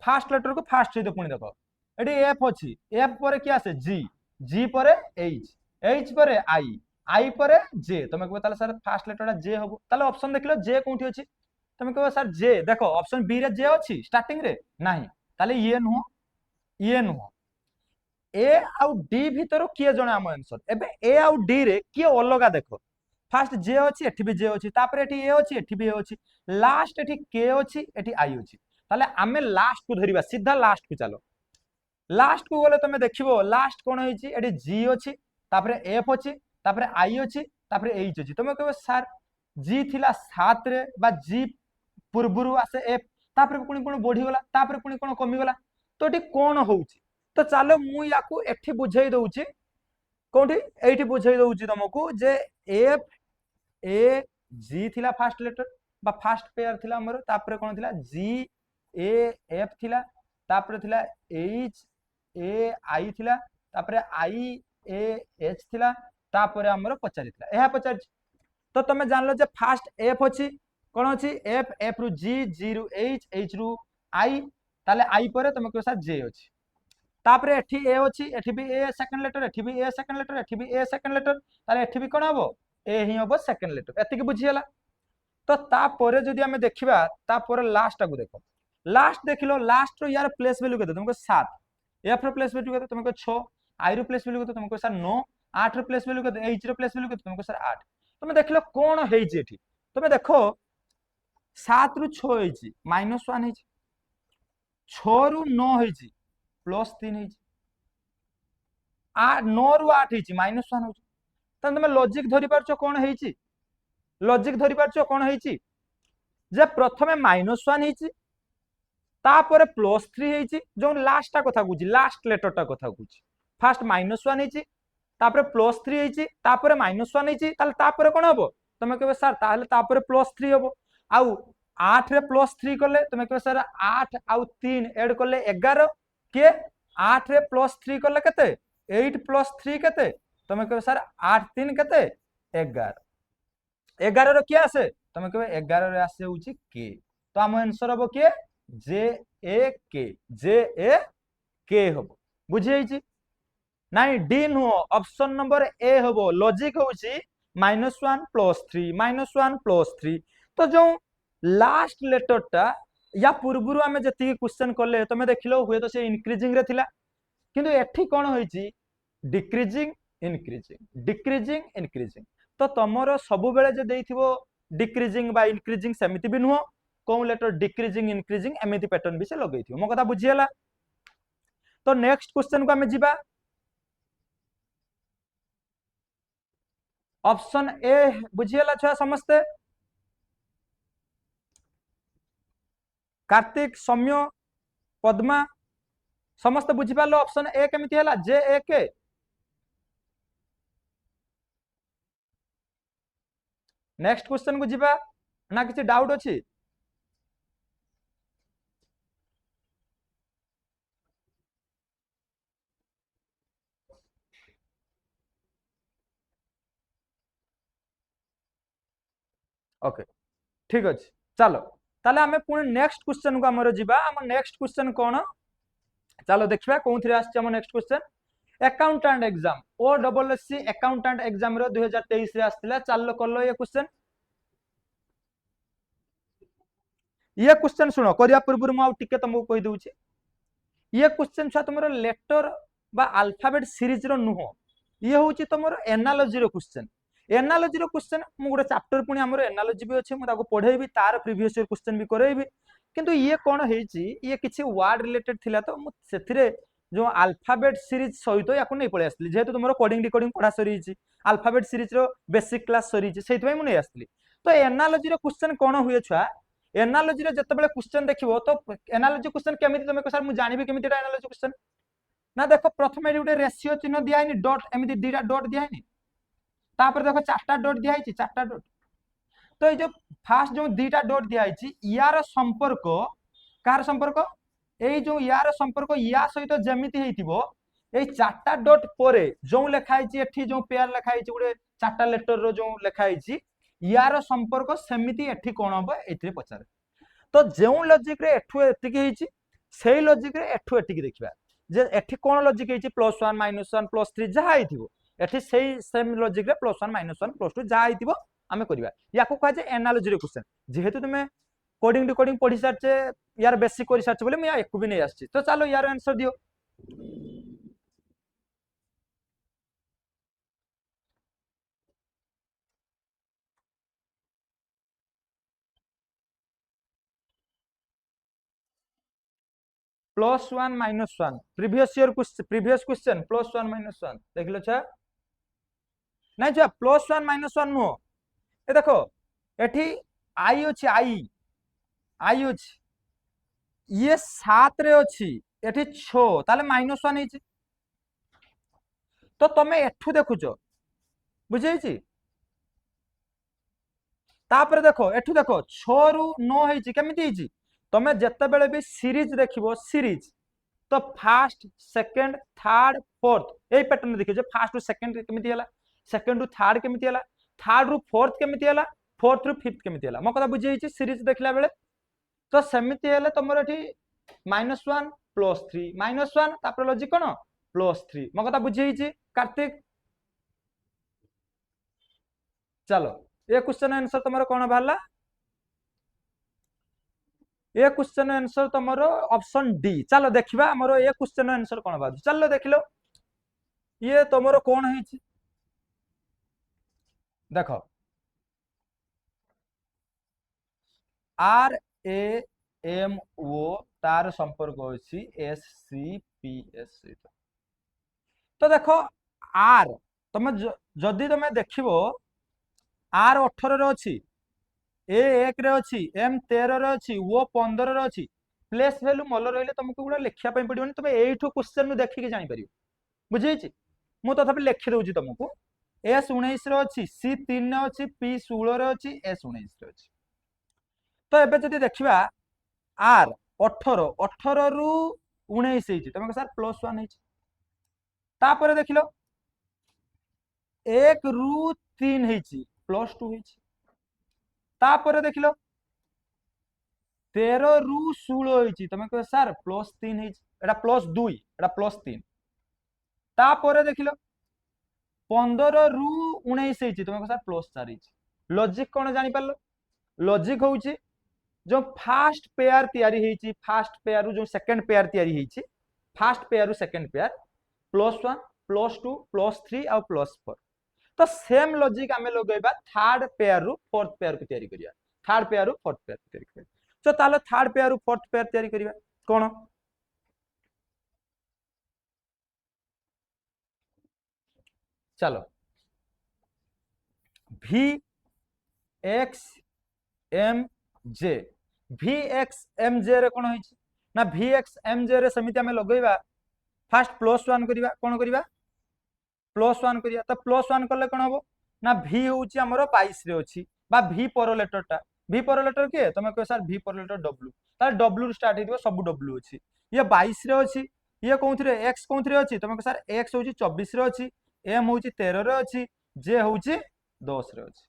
Speaker 1: फास्ट लेटर को फास्ट सहित पुणी देख ये एफ अच्छी एफ पर किए आसे जी जी पर एच एच पर आई आई पर जे तुम कह सर फास्ट लेटर जे हम ताले ऑप्शन देख लो जे कौटी अच्छी तुम कह सर जे देख ऑप्शन बी रे जे अच्छी स्टार्टिंग रे नहीं ताले ये नुह ए आउ डी भितर किए जणे आम आंसर एबे ए आउ डी रे किए अलगा देख फास्ट जे अच्छी एठी भी जे अच्छी तापर एठी ए अच्छी एठी भी ए अच्छी लास्ट एठी के अच्छी एठी आई अच्छी ताले आमे लास्ट को धरिबा सीधा लास्ट को चलो लास्ट को गले तुम देखिबो लास्ट कोन होईची एठी जी अच्छी तापर एफ अच्छी तापर आई अच्छी तापर एच अच्छी तुम कहबो सर जी थिला 7 रे बा जी पूर्वरु आसे एफ तापर पुणी कोन बढ़ी गला तापर पुणी कोन कमी गला तो एठी कोन होउची तो चलो मु याकू एठी बुझाई दउची कोठी एठी बुझाई दउची तुमको जे एफ ए जी थिला फास्ट लेटर बा फास्ट पेयर थिला हमर तापर कोन थिला जी ए एफ थिला तापर थिला एच ए आई थिला तापर आई ए एच थिला तापर हमर पचारिथिला एहा पचार तो तमे जानलो जे फास्ट एफ अछि कोन अछि एफ एफ रु जी रु एच रु आई ताले आई पर तमे कहसा जे अछि तापर एठी ए अछि एठी भी ए सेकंड लेटर एठी भी ए सेकंड लेटर एठी भी ए सेकंड लेटर ताले एठी भी कोन हबो ए ही हबो सेकंड लेटर एति की बुझियला तो तापर जदि हमें देखिबा तापर लास्ट को देखो लास्ट देखिलो लास्ट रो यार प्लेस वैल्यू केते तुमको 7 एफ रो प्लेस वैल्यू केते तुमको 6 आई रो प्लेस वैल्यू केते तुमको सर 9 8 रो प्लेस वैल्यू केते एच रो प्लेस वैल्यू केते तुमको सर 8 तुम देखिलो कोन हेछि एठी तुम देखो 7 रु 6 हेछि -1 हेछि 6 रु 9 हेछि +3 हेछि 9 रु 8 हेछि -1 होछि त तुम लॉजिक धरि परछो कोन हेछि लॉजिक धरि परछो कोन हेछि जे प्रथमे -1 हेछि तापर +3 हेछि जो लास्ट कथा कुछि लास्ट लेटर टा कथा कुछि फास्ट -1 हेछि तापर +3 हेछि तापर -1 हेछि ताले तापर कोन हबो तमे कहबे सर ताले तापर +3 हबो आउ 8 रे +3 करले तमे कहबे सर 8 आउ 3 ऐड करले 11 के 8 रे +3 करले केते 8 + 3 केते तमे कहबे सर 8 3 केते 11 11 रो के आसे तमे कहबे 11 रे आसे होछि के तो हम आंसर हबो के जे ए के हबो बुझियछि नाइ डी नु ऑप्शन नंबर ए हबो लॉजिक होछि -1 +3 -1 + 3 तो जो लास्ट लेटर टा या पूर्वरु हमें जति क्वेश्चन करले तमे देखिलो हुए तो से इंक्रीजिंग रे थिला किंतु एठी कोन होइछि डिक्रीजिंग इंक्रीजिंग तो तमरो सब बेले जे देइथिबो डिक्रीजिंग बा इंक्रीजिंग सेमिति भी नुहो कौन लेटर डिक्रीजिंग इंक्रीजिंग एमिति पैटर्न भी से लगेइथिबो मो कथा बुझियला तो नेक्स्ट क्वेश्चन को हमें जिबा ऑप्शन ए बुझियला छुआ समस्ते कार्तिक सौम्य पद्मा समस्त बुझी पालो ऑप्शन ए केमिति हला जे ए के नेक्स्ट क्वेश्चन को जिबा ना किसी डाउट अछि ओके ठीक अछि चलो ताले हमें पुणी नेक्स्ट क्वेश्चन को हमर जिबा हम नेक्स्ट क्वेश्चन कोन चलो देखिबा कोनथि आछि हम next question accountant exam O double S C accountant exam रो 2023 रे आस्तिला चलो करलो ये क्वेश्चन सुनो करिया पूर्व मु टिके तुमको कहि दउची ये क्वेश्चन छा तुमरो लेटर बा अल्फाबेट सीरीज रो नुहो ये होची तुमरो एनालॉजी रो क्वेश्चन मु गोटे चैप्टर पुणी हमर एनालॉजी भी अछि मु ताको पढेबी तार प्रीवियस ईयर क्वेश्चन भी करेबी किंतु ये कौन होईची ये किसी वर्ड रिलेटेड थिला तो मु सेथिरे जो अल्फाबेट सीरीज सहित या को नै पळे आस्थिली जेहेतु तुमरो कोडिंग डिकोडिंग पढा सरीची अल्फाबेट सीरीज रो बेसिक क्लास सरीची सेति भाई मु नै आस्थिली तो एनालॉजी रो क्वेश्चन कोन हुए छुआ एनालॉजी रो जते बेले क्वेश्चन देखिवो तो एनालॉजी क्वेश्चन केमिति तमे को सर मु जानिबी केमिति एनालॉजी क्वेश्चन ना देखो प्रथम एटी गोटे रेशियो चिन्ह दिया है डॉट एमती दीटा डॉट दिया है तापर देखो चारटा डॉट दिया है चारटा डॉट तो ये जो फास्ट जो दीटा डॉट दिया है यार संपर्क कार संपर्क এই जो यार संपर्क या सहित जेमिति हेतिबो এই চারটা ডট পরে जो লেখা হইছি এठी जो পেয়ার লেখা হইছি গুড়ে চারটা লেটার रो जो লেখা হইছি यार संपर्क सेमिति एठी कोन हबो एथिरे पचारे तो जो लॉजिक रे एठु एतिकी हेइची सेही लॉजिक रे एठु एतिकी देखिबा जे एठी कोन लॉजिक हेइची +1 -1 +3 जहा हेइथिबो एठी सेही सेम लॉजिक रे +1 -1 +2 जहा हेइथिबो आमे करिबा याको कहै जे एनालॉजी रे क्वेश्चन जेहेतु तुमे कोडिंग डिकोडिंग पढ़ी सारचे यार बेसिक कर सारचे बोले मैं एको भी नहीं आछी तो चलो यार आंसर दियो +1 -1 प्रीवियस क्वेश्चन +1 -1 देख लो छा नहीं छा +1 -1 नो ए देखो एठी आई अछि आई अछि ये 7 रे अछि एठी 6 ताले -1 हेछि तो तमे एठु देखुचो बुझेछि तापर देखो एठु देखो 6 रु 9 हेछि केमिति हेछि तमे जत्ते बेले भी सीरीज देखिबो सीरीज तो फास्ट सेकंड थर्ड फोर्थ एई पैटर्न देखियो जे फास्ट रु सेकंड केमिति हला सेकंड रु थर्ड केमिति हला थर्ड रु फोर्थ केमिति हला फोर्थ रु फिफ्थ केमिति हला म कथा बुझी हेछि सीरीज देखला बेले तो सेमिति हेले तमरो एठी -1 +3 -1 तापर लॉजिक कोन +3 म कथा बुझी हेछि कार्तिक चलो ये क्वेश्चन आंसर तमरो कोन भाला ये क्वेश्चन आंसर तमरो ऑप्शन डी चलो देखिबा हमरो ये क्वेश्चन आंसर कोन बाजू चलो देखिलो ये तमरो कोन हेछि देखो आर ए एम ओ तार संपर्क होछि एस सी पी एस सहित तो देखो आर तमे जदी तमे देखिबो आर 18 रे अछि ए 1 रे अछि एम 13 रे अछि ओ 15 रे अछि प्लेस वैल्यू मल रहिले तुमको गुडा लेखिया पई पडिबनी तमे एठु क्वेश्चन नु देखि के जानि परियो बुझेछि मु तथापि लेखि दउछि तुमको एस 19 रे अछि सी 3 रे अछि पी 16 रे अछि एस 19 रे अछि तो एबे जदी देखिबा आर 18 18 रु 19 हेछि तमे सर +1 हेछि तापर देखिलो 1 रु 3 हेछि +2 हेछि तापर देखिलो 13 रु 16 हेछि तमे कह सर +3 हेछि एटा +2 एटा +3 तापर देखिलो 15 रु 19 हेछि तमे कह सर +4 हेछि लॉजिक कोन जानि पालो लॉजिक होउछि जो फास्ट पेयर तयारी हेछि फास्ट पेयर जो सेकंड पेयर तयारी हेछि फास्ट पेयर सेकंड पेयर +1 +2 +3 और +4 तो सेम लॉजिक आमे लगेबा थर्ड पेयर रु फोर्थ पेयर को तयारी करिया थर्ड पेयर रु फोर्थ पेयर को तयारी करिया तो तालो थर्ड पेयर रु फोर्थ पेयर तयारी करिया कोन चलो V X M J V X M J रे कोन होइछि ना V X M J रे समिति आमे लगेबा फास्ट +1 करिबा कोन करिबा +1 करिया तो +1 कले कोन हबो ना V होउछि हमरो 22 रे अछि बा V पर लेटरटा V पर लेटर के तमे कह सर V पर लेटर W तार W स्टार्ट हेदिबो सब W अछि ये 22 रे अछि ये कोउथरे X कोउथरे अछि तमे कह सर X होउछि 24 रे अछि M होउछि 13 रे अछि J होउछि 10 रे अछि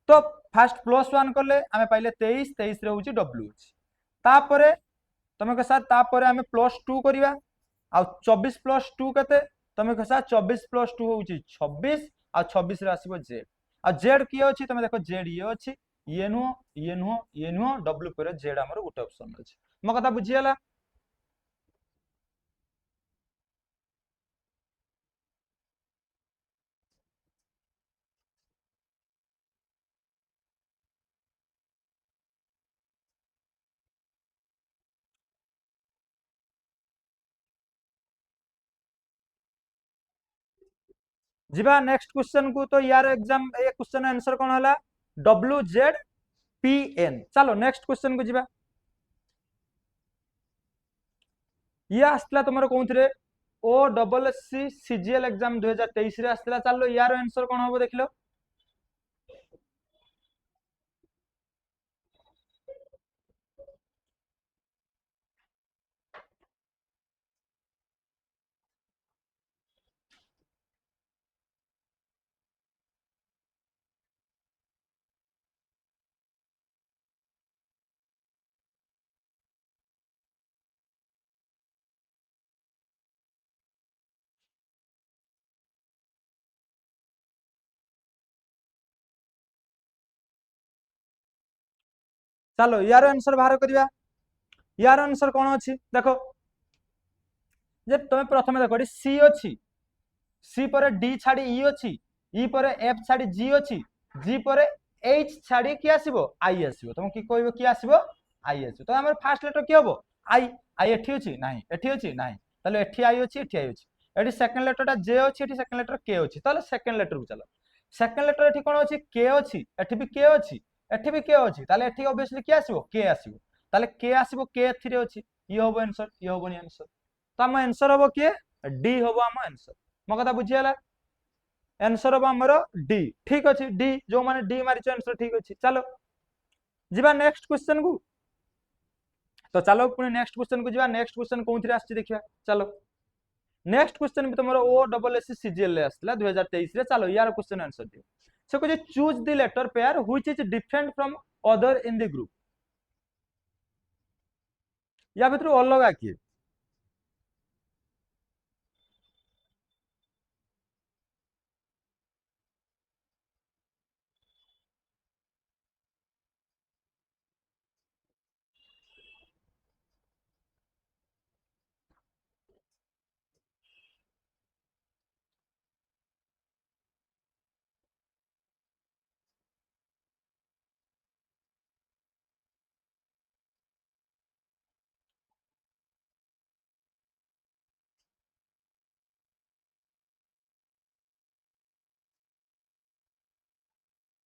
Speaker 1: तो फास्ट +1 कले आमे पाइले 23 23 रे होउछि W अछि तापरे तमे कह सर तापरे आमे +2 करिवा आ 24 +2 कते तमे कह सर 24 +2 होउछि 26 आ 26 रे आसीबो Z आ Z की अछि तमे देखो Z ये अछि ये नुह W पर Z हमर गुटे ऑप्शन अछि म कथा बुझियाला जीवा नेक्स्ट क्वेश्चन को। तो यार एग्जाम ए क्वेश्चन आंसर कौन है? WZPN। चलो नेक्स्ट क्वेश्चन को जीवा। ये आसला तुमर कौन थे? OSSC CGL एग्जाम 2023 रे आसला। चलो यार आंसर कौन हम देख लो। चलो यार आंसर बाहर करवा। यार आंसर कौन अच्छी देखो। जे तुम प्रथम देखो सी अच्छी, सी पर डी छाड़ी ई अच्छी, ई पर एफ छाड़ी जी अच्छी, जी पर एच छाड़ी कि आसीबो आई आसीबो। तुम कि कहबो कि आसीबो आई आसीबो। तो हमर फास्ट लेटर कि हबो आई। आई एठी अछि नाही, एठी अछि नाही, ताले एठी आई अछि, एठी आई अछि। एठी सेकंड लेटर टा जे अछि, एठी सेकंड लेटर के अछि। ताले सेकंड लेटर को चलो। सेकंड लेटर एठी कोन अछि? के अछि, एठी भी के अछि, एठी भी के अछि। ताले एठी ऑब्वियसली कि आसीबो के आसीबो। ताले के आसीबो के एथि रे अछि। ये हबो आंसर, ये हबोनी आंसर। तो हम आंसर हबो के डी हबो हम आंसर। मो कथा बुझियाला? आंसर हम हमर डी। ठीक अछि, डी जो माने डी मारिछ आंसर ठीक अछि। चलो जीवा नेक्स्ट क्वेश्चन को। तो चलो पुणी नेक्स्ट क्वेश्चन को जीवा। नेक्स्ट क्वेश्चन कोन आछि देखिया। चलो नेक्स्ट क्वेश्चन भी तुमरो OSSC CGL रे आसला 2023 रे। चलो यार क्वेश्चन आंसर दियो। से कहै choose the letter pair which is different from other in the group. या भितर अलग किए?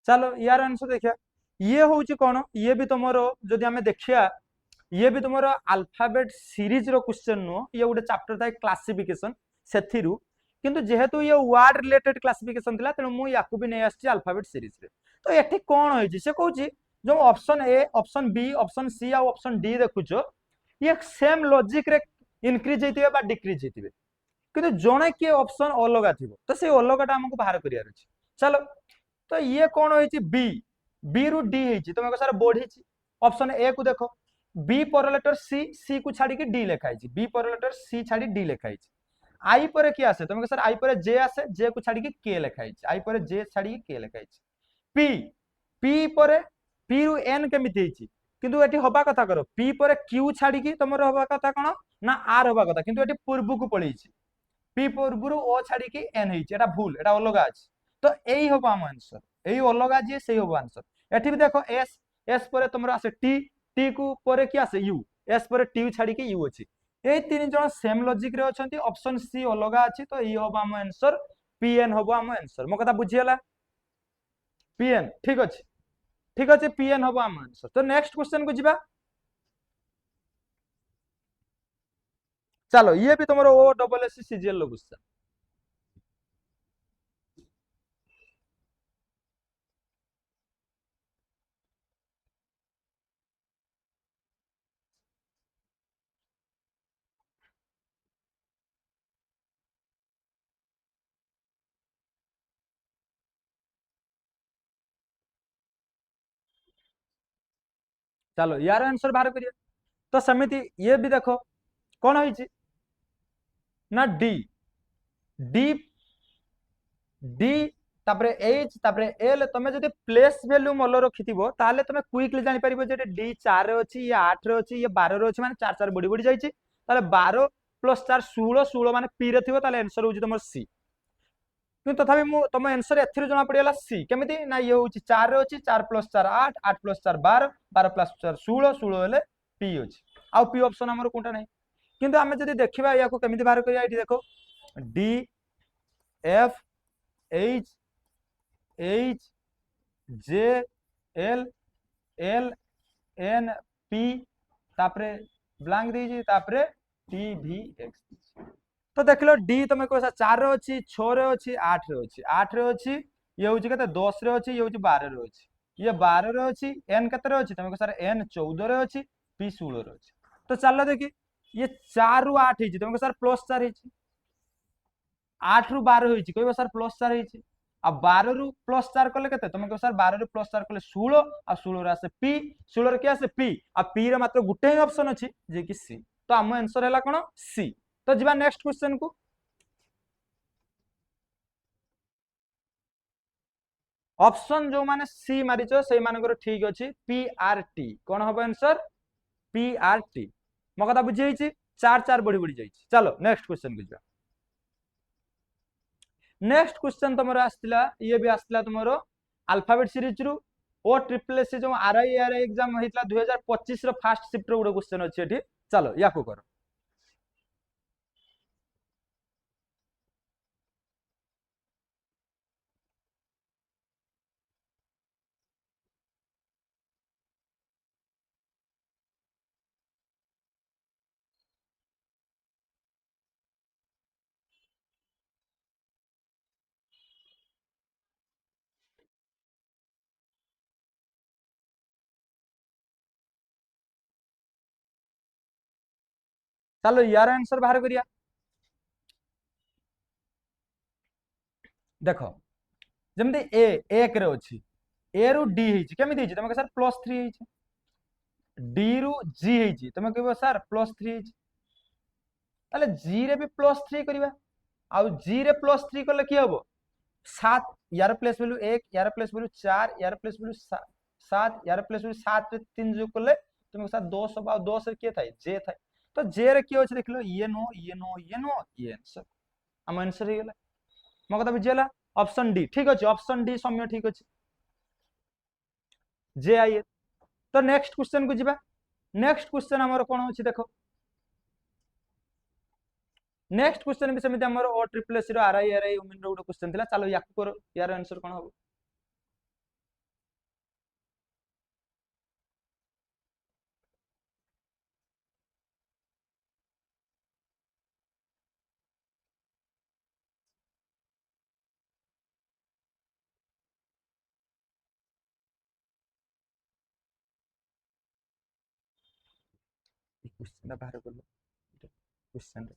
Speaker 1: चलो यार आंसर देखिया। ये होउची कोन? ये भी तुमरो जदि हमें देखिया, ये भी तुमरो अल्फाबेट सीरीज रो क्वेश्चन नो। ये गोटे चैप्टर था क्लासिफिकेशन सेथिरु। किंतु जेहेतु ये वर्ड रिलेटेड क्लासिफिकेशन थिला, तेनु मु याकु भी नै आछि अल्फाबेट सीरीज रे। तो एठी कोन होइची? से कहूची जो option A, option B, option C आ ऑप्शन डी देखुचो, ये सेम लॉजिक रे इंक्रीज हेतिबे बा डिक्रीज हेतिबे। किंतु जणे के ऑप्शन अलगा थिबो, तो से अलगाटा हमकु बाहर करियार अछि। चलो तो ये कौन होइची? बी। बी रु डी होइची। तुम सर बढ़ी ऑप्शन ए को देखो। बी पर लेटर सी, सी को छाड़ी डी लिखा है। बी पर लेटर सी छाड़ी डी लिखा है। आई पर किए आसे? तुम सर आई पर जे आसे, जे को छाड़ी के लिखा है। आई पर जे छाड़ी के लिखा है। पी, पी पर पी रु एन केमिति होइची? किंतु एटी हबा कथा करो पी पर क्यू छाड़ी की तुमर हबा कथा कोन ना आर हबा कथा। किंतु एटी पूर्व को पळेइची। पी पूर्व ओ छाड़ी की एन होइची। एटा भूल, एटा अलगा अछि। तो एई हबो हम आंसर। एई अलगा जे सही हबो आंसर। एठी भी देखो एस, एस पर तुमरा आसे टी, टी को पर की आसे यू, एस पर टी छाड़ी की यू अछि। एई तीन जण सेम लॉजिक रे अछंती। ऑप्शन सी अलगा अछि। तो एई हबो हम आंसर। पीएन हबो हम आंसर। मो कथा बुझियला? पीएन ठीक अछि, ठीक अछि, पीएन हबो हम आंसर। तो नेक्स्ट क्वेश्चन को जिबा। चलो ये भी तुमरो OSSC CGL लो क्वेश्चन। चलो यार आंसर बाहर करिए। तो समिति ये भी देखो कौन होइची ना डी। डी, डी तापरे एच तापरे एल। तमे जदि प्लेस वैल्यू मल रखिथिबो ताले तमे क्विकली जानि परिबो जे डी 4 रे अछि, ये 8 रे अछि, ये 12 रे अछि। माने 4 4 बडी बडी जाइछि। ताले 12 प्लस 4 16, 16 माने पी रे थिबो। ताले आंसर होउछि तमर सी। किंतु तथापि मु तम आंसर एथिरो जना पडियाला सी। केमिति ना ये होउछि 4 रे अछि, 4 प्लस 4 8, 8 प्लस 4 12, 12 प्लस 4 16, 16 हेले पी अछि। आ पी ऑप्शन हमर कोनटा नै। किंतु हमें जदि देखिबा याको केमिति बाहर करिया। एठी देखो D, F, H H J L L N P तापरे ब्लैंक देजी तापरे T V X तो देख लो डी तुम कह 4 रे अच्छी 6 रे अच्छी 8 रे अच्छी 8 रे अच्छी ये हूँ के 10 रे अच्छी ये हूँ 12 रे अच्छी ये 12 रे अच्छी एन केते अच्छी तुम कह एन 14 रे अच्छी पी 16 रे अच्छी तो चलो देखी ये 4 रु 8 होती तुम सर प्लस 4 होती 8 रु 12 होती कह सर प्लस 4 होती आ 12 रु प्लस 4 कले केते तुम कह सर 12 रु प्लस 4 कले 16 आ 16 रे आसे पी 16 रे के आसे पी आ पी रे मात्र गुटे ही ऑप्शन अछि जे कि सी तो आम आंसर हैला कोन सी तो जीवा नेक्स्ट क्वेश्चन को ऑप्शन जो माने सी मारिच से मानकर ठीक अछि पी आर टी कोन हो आंसर पी आर टी मो कथा बुझी छी 4 4 बढ़ी बढ़ी जाई चलो नेक्स्ट क्वेश्चन को जीवा नेक्स्ट क्वेश्चन तुमरो आस्तिला ये भी आस्तिला तुमरो अल्फाबेट सीरीज रु ओ ट्रिपल एस जो RI exam होइतला 2025 row first shift रो गुडे क्वेश्चन अछि एठी चलो या को करो चलो यार आंसर बाहर करिया देखो जमती ए एक रे अछि ए रु डी हिची केमिति हिची तमे सर +3 हिची डी रु जी हिची तमे कहबो सर +3 हिची ताले जी रे भी +3 करिवा आ जी रे +3 करले की हबो 7 यार प्लेस वैल्यू 1 यार प्लेस वैल्यू 4 यार प्लेस वैल्यू 7 यार प्लेस वैल्यू 7 रे 3 जोग करले तुम साथ 10 बा 10 रे के थाई जे थाई तो जे रे की होछ देख लो ये नो ये नो ये नो ये आंसर हम आंसर हे गेला म कथा बुझियला ऑप्शन डी ठीक अछि ऑप्शन डी सम्य ठीक अछि जे आई तो नेक्स्ट क्वेश्चन को जिबा नेक्स्ट क्वेश्चन हमर कोन अछि देखो नेक्स्ट क्वेश्चन भी सेमिति हमर ओ ट्रिपल एस रो आरआई वुमेन रो क्वेश्चन थिला चलो या करो यार आंसर कोन हो क्वेश्चन बाहर कर लो क्वेश्चन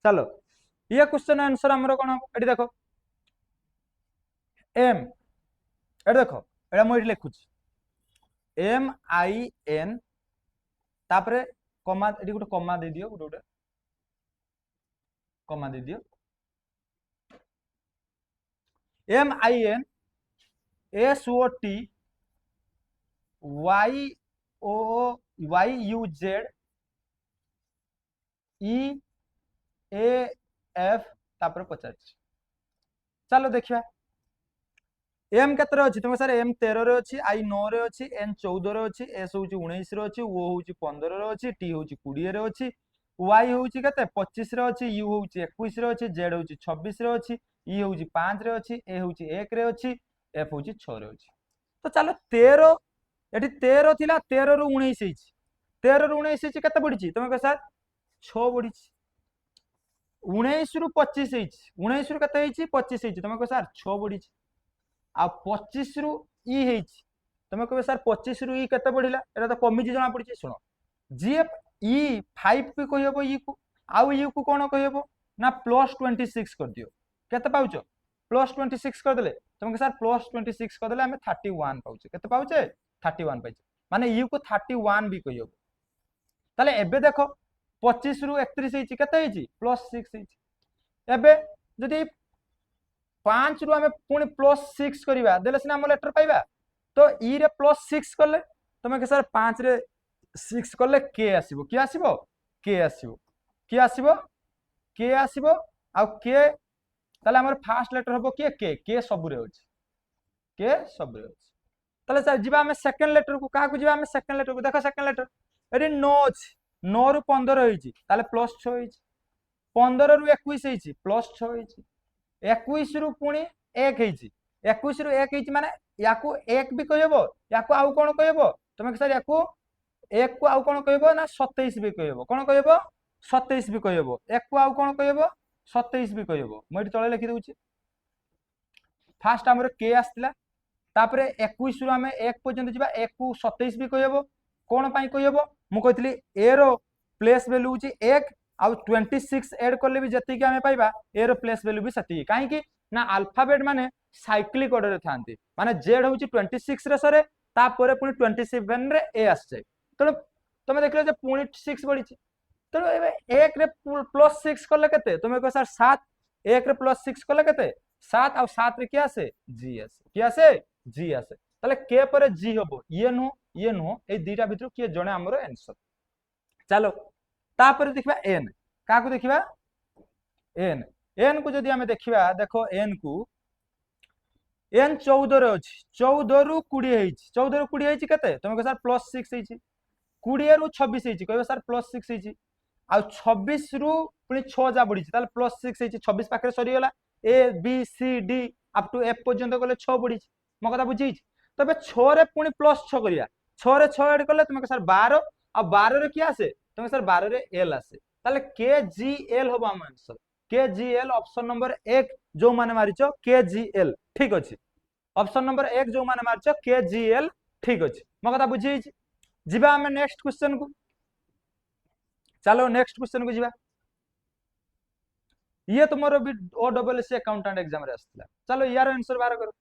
Speaker 1: चलो ये क्वेश्चन आंसर हमरो कोन एडी देखो एम एडी देखो एडा मो एडी लिखुछ एम आई एन तापरे कमा एडी गुटे कमा दे दियो गुटे कमा दे दियो M I N S O T Y O Y U Z E A F तापर 50 चलो देखिया एम केतर अछि तुम सर एम 13 रे अछि आई 9 रे अछि एन 14 रे अछि एस होउची 19 रे अछि ओ होउची 15 रे अछि टी होउची 20 रे अछि वाई होउची केते 25 रे अछि यू होउची 21 रे अछि जेड होउची 26 रे अछि ई होउची 5 रे अछि ए होउची 1 रे अछि एफ होउची 6 रे अछि तो चलो 13 एठी 13 थिला 13 रु 19 हिची 13 रु 19 हिची केते पडिची तुम कह सर 6 पडिची 19 रु 25 हिची 19 रु केते हिची 25 हिची तुम कह सर 6 पडिची आ 25 रु ई हेछि तमे कहबे सर 25 रु ई केते बढ़िला एटा तो कमी जना पड़िछि सुनो जी ई 5 पे कहबो ई को आउ ई को कोन कहबो ना +26 कर दियो केते पाउचो +26 कर देले तमे सर +26 कर देले हमें 31 पाउचे केते पाउचे 31 पाइचे माने ई को 31 भी कहबो ताले एबे देखो 25 रु 31 हेछि केते हेछि +6 हेछि एबे जदि 5 रु हमें पुणी +6 करवा देले सिना हम लेटर पाइबा तो ई रे +6 करले तमे के सर 5 रे सिक्स कले के आसीबो कि आसीबो के आसीबो कि आसीबो के आसीबो आ के ताले हमर फास्ट लेटर हबो के सबुरे होची के सबुरे होची ताले सर जिबा हमें सेकंड लेटर को का को जिबा हमें सेकंड लेटर को देखो सेकंड लेटर एडी 9 अछि 9 रु 15 होईची ताले प्लस 6 होईची 15 रु 21 होईची प्लस 6 होईची 21 रु पुणी 1 होईची 21 रु 1 होईची माने याकू 1 भी कहबो याकू आउ कोन कहबो तमे सर याकू 1 को आउ कोन कहबो ना 27 भी कहबो कोन कहबो 27 भी कहबो 1 को आउ कोन कहबो 27 भी कहबो मैं तळे लिखि दउची फास्ट हमर के आस्तिला तापरे 21 रु हमें 1 पर्यंत जिबा 1 को 27 भी कहबो कोन पई कहबो मु कहतली ए रो प्लेस वैल्यू होची 1 आ 26 ऐड करले भी जति के हमें पाइबा ए रो प्लेस वैल्यू भी सती काहे कि ना अल्फाबेट माने साइक्लिक ऑर्डर रे थांती माने जेड होची 26 रे सरे तापरे पुनी 27 रे ए आस जाय तो तुम देखले जे पुनी 6 बढ़ी तो एक रे प्लस 6 कले केते तुम कह सर 7 एक रे प्लस 6 कले केते 7 और 7 रे क्या आसे जी आसे क्या आसे जी आसे ताले के पर जी हबो ये नो ए दीटा भितर के जणे हमरो आंसर चलो तापर देखिबा एन का को देखिबा एन को जदी हमें देखिबा देखो एन को एन 14 रे अछि 14 रु 20 हेछि 14 रु 20 हेछि केते तुम कह सर प्लस 6 हेछि 20 रु 26 हेछि कहबे सर प्लस 6 हेछि आ 26 रु पुनी 6 जा बढ़ी ताले प्लस 6 हेछि 26 पाखरे सरी गेला A B C D up to F पर्यंत गले 6 बढ़ी मो कथा बुझी तबे 6 रे पुनी प्लस 6 करिया 6 रे 6 ऐड करले तुम कह सर 12 आ 12 रे क्या आसे तुम सर 12 रे एल आसे ताले के जी एल होबो हम आंसर के जी एल ऑप्शन नंबर 1 जो माने मारिचो के जी एल ठीक अछि ऑप्शन नंबर 1 जो माने मारिचो के जी एल ठीक अछि मो कथा बुझी जिबा हमें नेक्स्ट क्वेश्चन को चलो नेक्स्ट क्वेश्चन को जिबा ये तुमरो भी O double S accountant exam रे आस्तिला चलो यार आंसर बाहर करो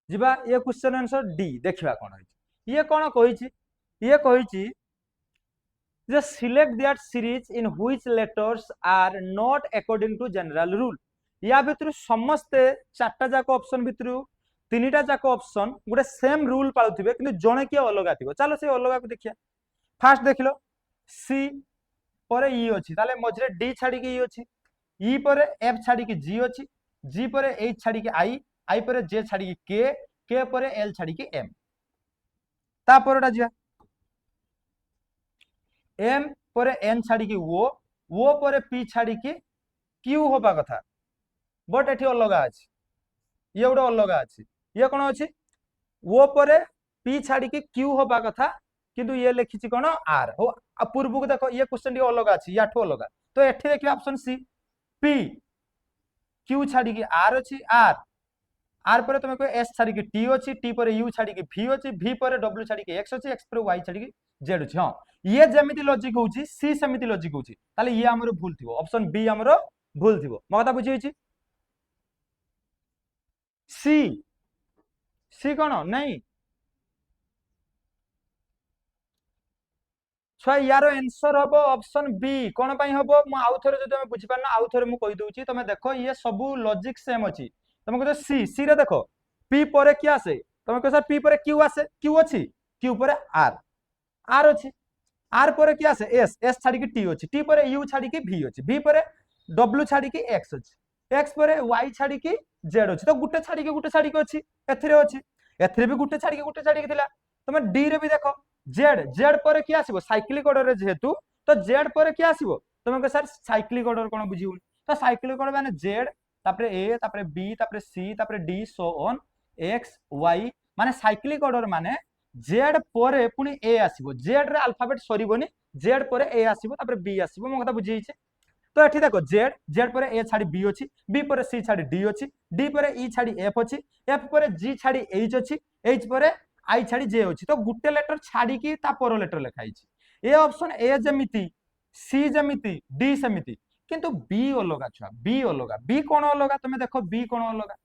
Speaker 1: जिबा ये क्वेश्चन आंसर डी देखिबा कोन होई ये कहिछि जे select that series in which letters are not according to general rule या भितर समस्ते चारटा जाक ऑप्शन भितर तीनटा जाक ऑप्शन गोटे सेम रूल पाउथिबे किंतु जणे के अलगा थिबो चलो से अलगा को देखिया फास्ट देखिलो सी परे ई अछि ताले मझरे डी छाडी के ई अछि ई परे एफ छाडी के जी अछि जी परे एच छाडी के आई परे जे छाडी के परे एल छाडी के एम ता परटा जिया एम परे एन छाडी के ओ परे पी छाडी के क्यू होबा कथा बट एठी अलगा अछि ये गोटे अलगा अछि ये कोन अछि ओ परे पी छाडी के क्यू होबा कथा किंतु ये लिखिछि कोन आर हो पूर्व को देखो ये क्वेश्चन डी अलगा अछि याठो अलगा तो एठी देखिबा ऑप्शन सी पी क्यू छाडी के आर अछि आर पर तुम कह एस छाड़ी टी अच्छी टी पर यू छाड़ी भी अच्छी भी पर डब्ल्यू छाड़ी एक्स अच्छी एक्स पर वाई छाड़ी जेड अच्छी हाँ ये जमी लॉजिक होची सी सेमिति लॉजिक होची ताले ये हमरो भूल थिबो ऑप्शन बी हमरो भूल थिबो म कथा बुझी होची सी सी कोन नहीं छुआ यार आंसर हबो ऑप्शन बी कोन पई हबो म आउ थरे जदि हम बुझी पारना आउ थरे मु कहि दउची तमे देखो ये सब लॉजिक सेम अछि तमे कह सी सी रे देखो पी पर क्या आसे तमे कह सर पी पर क्यू आसे क्यू अछि क्यू पर आर आर अछि आर पर किए आसे एस, एस छाड़ी टी अच्छी, टी पर यू छाड़ी भी अच्छी, भी पर डब्ल्यू छाड़ी एक्स अच्छी, एक्स पर वाई छाड़ी जेड अच्छी, तो गुटे छाड़ी अच्छी एथिरे अच्छी, एथिरे भी गुटे छाड़ी थिला। तुम डी रे भी देखो जेड, जेड पर किए आसीबो साइक्लिक ऑर्डर रे जेहेतु, तो जेड पर किए आसीबो तुम कह सर साइक्लिक ऑर्डर कोन बुझिबो, तो साइक्लिक ऑर्डर माने जेड तापरे ए तापरे बी तापरे सी तापरे D so on X Y, माने साइक्लिक ऑर्डर माने जेड पर पुनी ए आसीबो, जेड रे अल्फाबेट सरीबोनी, जेड पर ए आसीबो तापरे बी आसीबो, मो कथा बुझियैछे। तो एठी देखो जेड, जेड पर ए छाड़ी बी अच्छी, बी पर सी छाड़ी डी अच्छी, डी पर ई छाड़ी एफ अच्छी, एफ पर जी छाड़ी एच अच्छी, एच पर आई छाड़ी जे अच्छी, तो गुटे लेटर छाड़ी की ता पर लेटर लिखाई A option A जमिति, C जमिति, D समिति, किंतु बी अलगा छुआ, बी अलगा, बी कोन अलगा तुम देखो, बी कोन अलगा,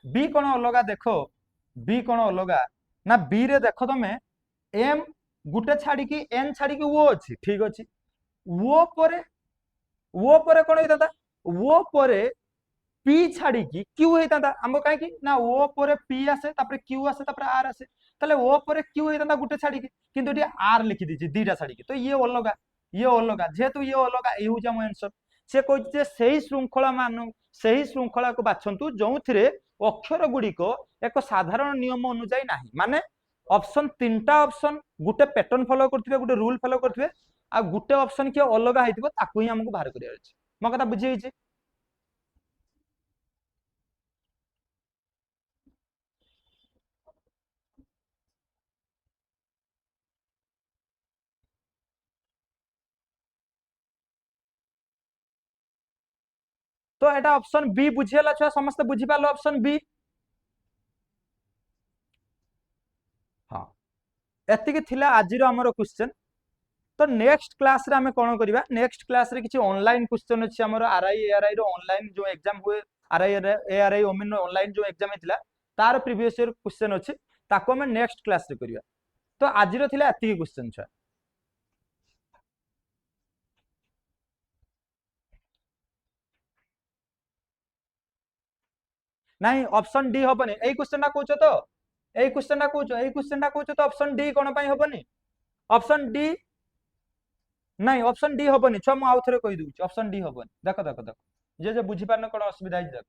Speaker 1: बी कोन अलगा देखो, बी कोन अलगा ना, बी रे देखो तुम एम गुटे छाड़ी की एन छाड़ी की वो अच्छी, ठीक अच्छी, वो परे कौन होता, वो परे पी छाड़ी की क्यू होता आम कहीं ना, वो परे पी आसे तापर क्यू आसे तापर आर आसे, ताले वो परे क्यू होता गुटे छाड़ी की, किंतु ये आर लिखि दीजिए दीटा छाड़ी की, तो ये अलगा, ये अलगा, जेहेतु ये अलगा ये हूँ आंसर। से कहते से श्रृंखला मान से ही श्रृंखला को बाछंतु जो थे अक्षर गुड़िक एक साधारण नियम अनुजाई ना, माने ऑप्शन तीनटा ऑप्शन गुटे पैटर्न फॉलो करथिबे, गुटे रूल फॉलो करथिबे, आ गुटे ऑप्शन के अलग हेतिबो ताकू ही हमको बाहर करिया अछि। मो कथा बुझी हिचे। तो एटा ऑप्शन बी बुझियला छुआ समस्त बुझी पालो ऑप्शन बी। हां एतिके थिला आजिरो हमरो क्वेश्चन। तो नेक्स्ट क्लास रे हमें कोन करबा, नेक्स्ट क्लास रे किछि ऑनलाइन क्वेश्चन अछि हमरो आरआई एआरआई रो ऑनलाइन जो एग्जाम हुए, आरआई एआरआई ओमिन रो ऑनलाइन जो एग्जाम हितला तार प्रीवियस ईयर क्वेश्चन अछि, ताको हमें नेक्स्ट क्लास रे करबा। तो आजिरो थिला एतिके क्वेश्चन छुआ। नहीं ऑप्शन डी हबनी, एई क्वेश्चन ना कहउछो तो, एई क्वेश्चन ना कहउछो, एई क्वेश्चन ना कहउछो तो ऑप्शन डी कोन पई हबनी, ऑप्शन डी नहीं, ऑप्शन डी हबनी छुआ, मु आउ थरे कहि दूची ऑप्शन डी हबनी। देखो देखो देखो जे जे बुझी पारन कोन असुविधा है, देखो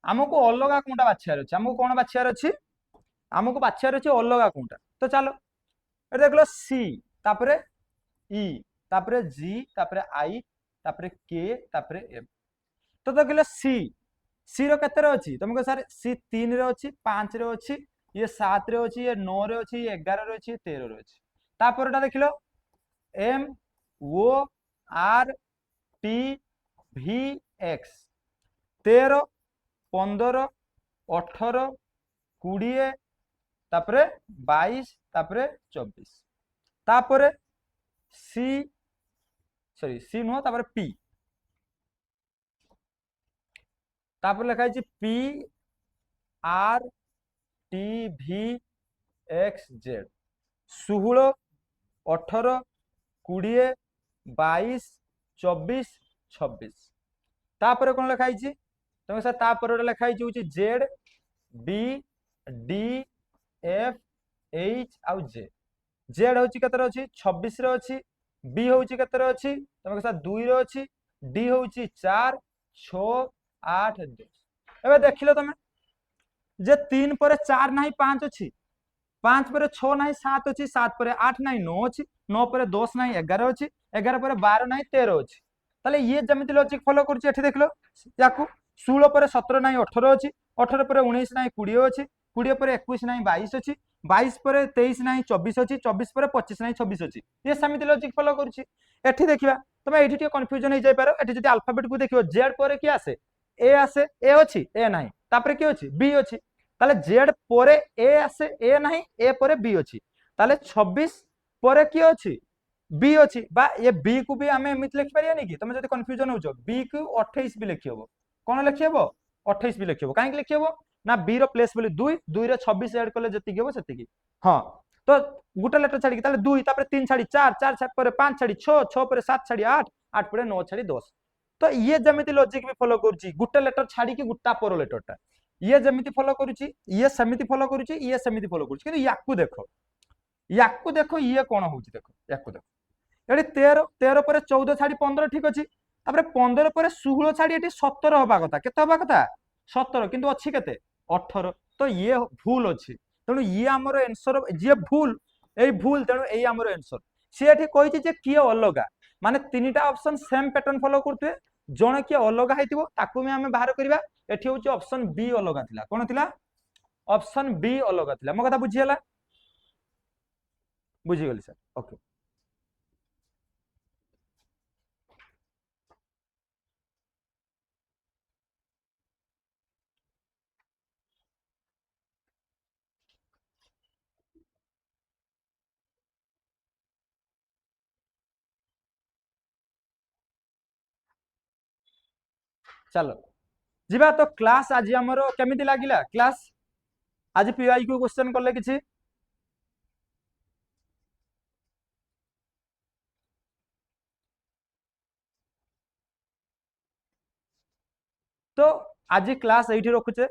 Speaker 1: हमको अलगा कोनटा बाछियार अछि, हमको कोन बाछियार अछि, हमको बाछियार अछि अलगा कोनटा। तो चलो ए देखलो सी तापरे ई तापरे जी तापरे आई तापरे के तापरे एम, तो देखलो सी, सी रो केते रो अछि, तुमको सर सी 3 रे अछि, 5 रे अछि, ये 7 रे अछि, ये 9 रे अछि, ये 11 रे अछि, 13 रे अछि। तापरटा देखलो एम ओ आर टी भी एक्स 13 15 18 20 तापरे 22 तापरे 24, तापरे सी सॉरी सी नुह तापरे पी, तापर लिखा है पी आर टी भी एक्स जेड 16 18 20 22 24 26, तापर कौन लिखाई तुम सर तापर लिखाई हूँ Z B D F H आउ जे, जेड हूँ केतर अच्छी 26 रे अच्छी, बी हूँ केतर अच्छी तुम सर 2 रे अच्छी, डी हूँ 4 6 8 10। एबे देखिलो तुम जे 3 पर 4 नहीं 5 अच्छी, 5 पर 6 नहीं 7 अच्छी, 7 पर 8 नहीं 9 अच्छी, 9 पर 10 नहीं 11 अच्छी, 11 पर 12 नहीं 13 अच्छी। ताले ये जमिति लॉजिक फॉलो करछि, एठी देखलो याकू 16 पर 17 नहीं 18 अच्छी, 18 पर 19 नहीं 20 अच्छी, 20 पर 21 नहीं 22 अच्छी, 22 पर 23 नहीं 24 अच्छी, 24 पर 25 नहीं 26 अच्छी। ये समिति लॉजिक फॉलो करछि। एठी देखिबा तुम एठी टिके कंफ्यूजन हो जाय पारो, एठी जति अल्फाबेट को देखियो जेड पर कि आसे ए आसे, ए अच्छी ए नहीं, तापर कि अच्छी बी अच्छी, ताले जेड पर ए आसे ए नहीं, ए पर बी अच्छी, ताले 26 पर कि अच्छी बी अच्छी, बा ये बी को भी आमे एमिति लिखि परियानी कि तुम जति कंफ्यूजन होजो बी को 28 भी लिखि हबो, कोन लिखि हबो 28 भी लिखि हबो, काहे लिखि हबो ना बी रो प्लेस बोली 2 2 रे 26 ऐड करले जति हबो सेति की। हां तो गुटे लेटर छाड़ी ताले 2 तापर 3 छाड़ी 4 4 छाड़ पर 5 छाड़ी 6 6 पर 7 छाड़ी 8 8 पर 9 छाड़ी 10। तो ये जमिति लॉजिक भी फॉलो करूची, गुटे लेटर छाड़ी की गुटा पर लेटरटा ये जमिति फॉलो करूची, ये समिति फॉलो करूची, ये समिति फॉलो करूची, किंतु याकू देखो या देख ये कौन हूँ देख या देख ये 13 13 पर 14 छाड़ी 15 ठीक अच्छे 15 पर 16 छाड़ी ये 17 हवा कथा के हवा कथा 17 किंतु अच्छी के 18 तो ये भूल अच्छी तेणु ये आमर एनसर जी भूल यही भूल तेणु यही आमर एनसर सी ये कही किए अलग माने 3टा ऑप्शन सेम पैटर्न फॉलो करते जड़े किए अलग होती आम बाहर करवा एठी हूँ ऑप्शन बी अलग थिला कौन थिला ऑप्शन बी अलग थिला मो कथा बुझीगला बुझीगली सर ओके चलो जीवा तो क्लास आज आमर केमिति लागिला क्लास आज पीआई क्यू क्वेश्चन कले किछि तो आज क्लास एठी रखुचे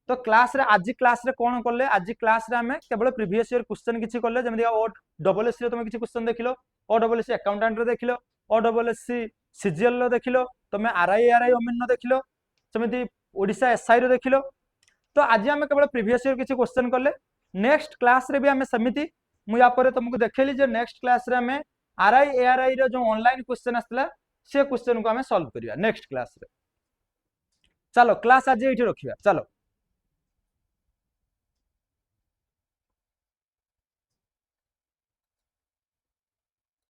Speaker 1: तो क्लास रे आज क्लास रे कौन कले आज क्लास रे हमें केवल प्रीवियस ईयर क्वेश्चन किछि कले जेमि ओ डबल एस रे तुम किछि क्वेश्चन देखिलो ओ डबल एस अकाउंटेंट रे देखिलो ओ डबल एस सीजीएल रो देखिलो तुम आरआई ओमेन रो देखिलो सेमिति ओडिशा एसआई रो देखिलो तो आज आम केवल प्रीवियस ईयर किछि क्वेश्चन कले नेक्स्ट क्लास रे भी आम सेमिति मु या पर तुमको देखैली जे नेक्स्ट क्लास रे हमें आरआई एआरआई रो जो ऑनलाइन क्वेश्चन आसला से क्वेश्चन को हमें सॉल्व करिया नेक्स्ट क्लास रे चलो क्लास आज ये रखिया चलो।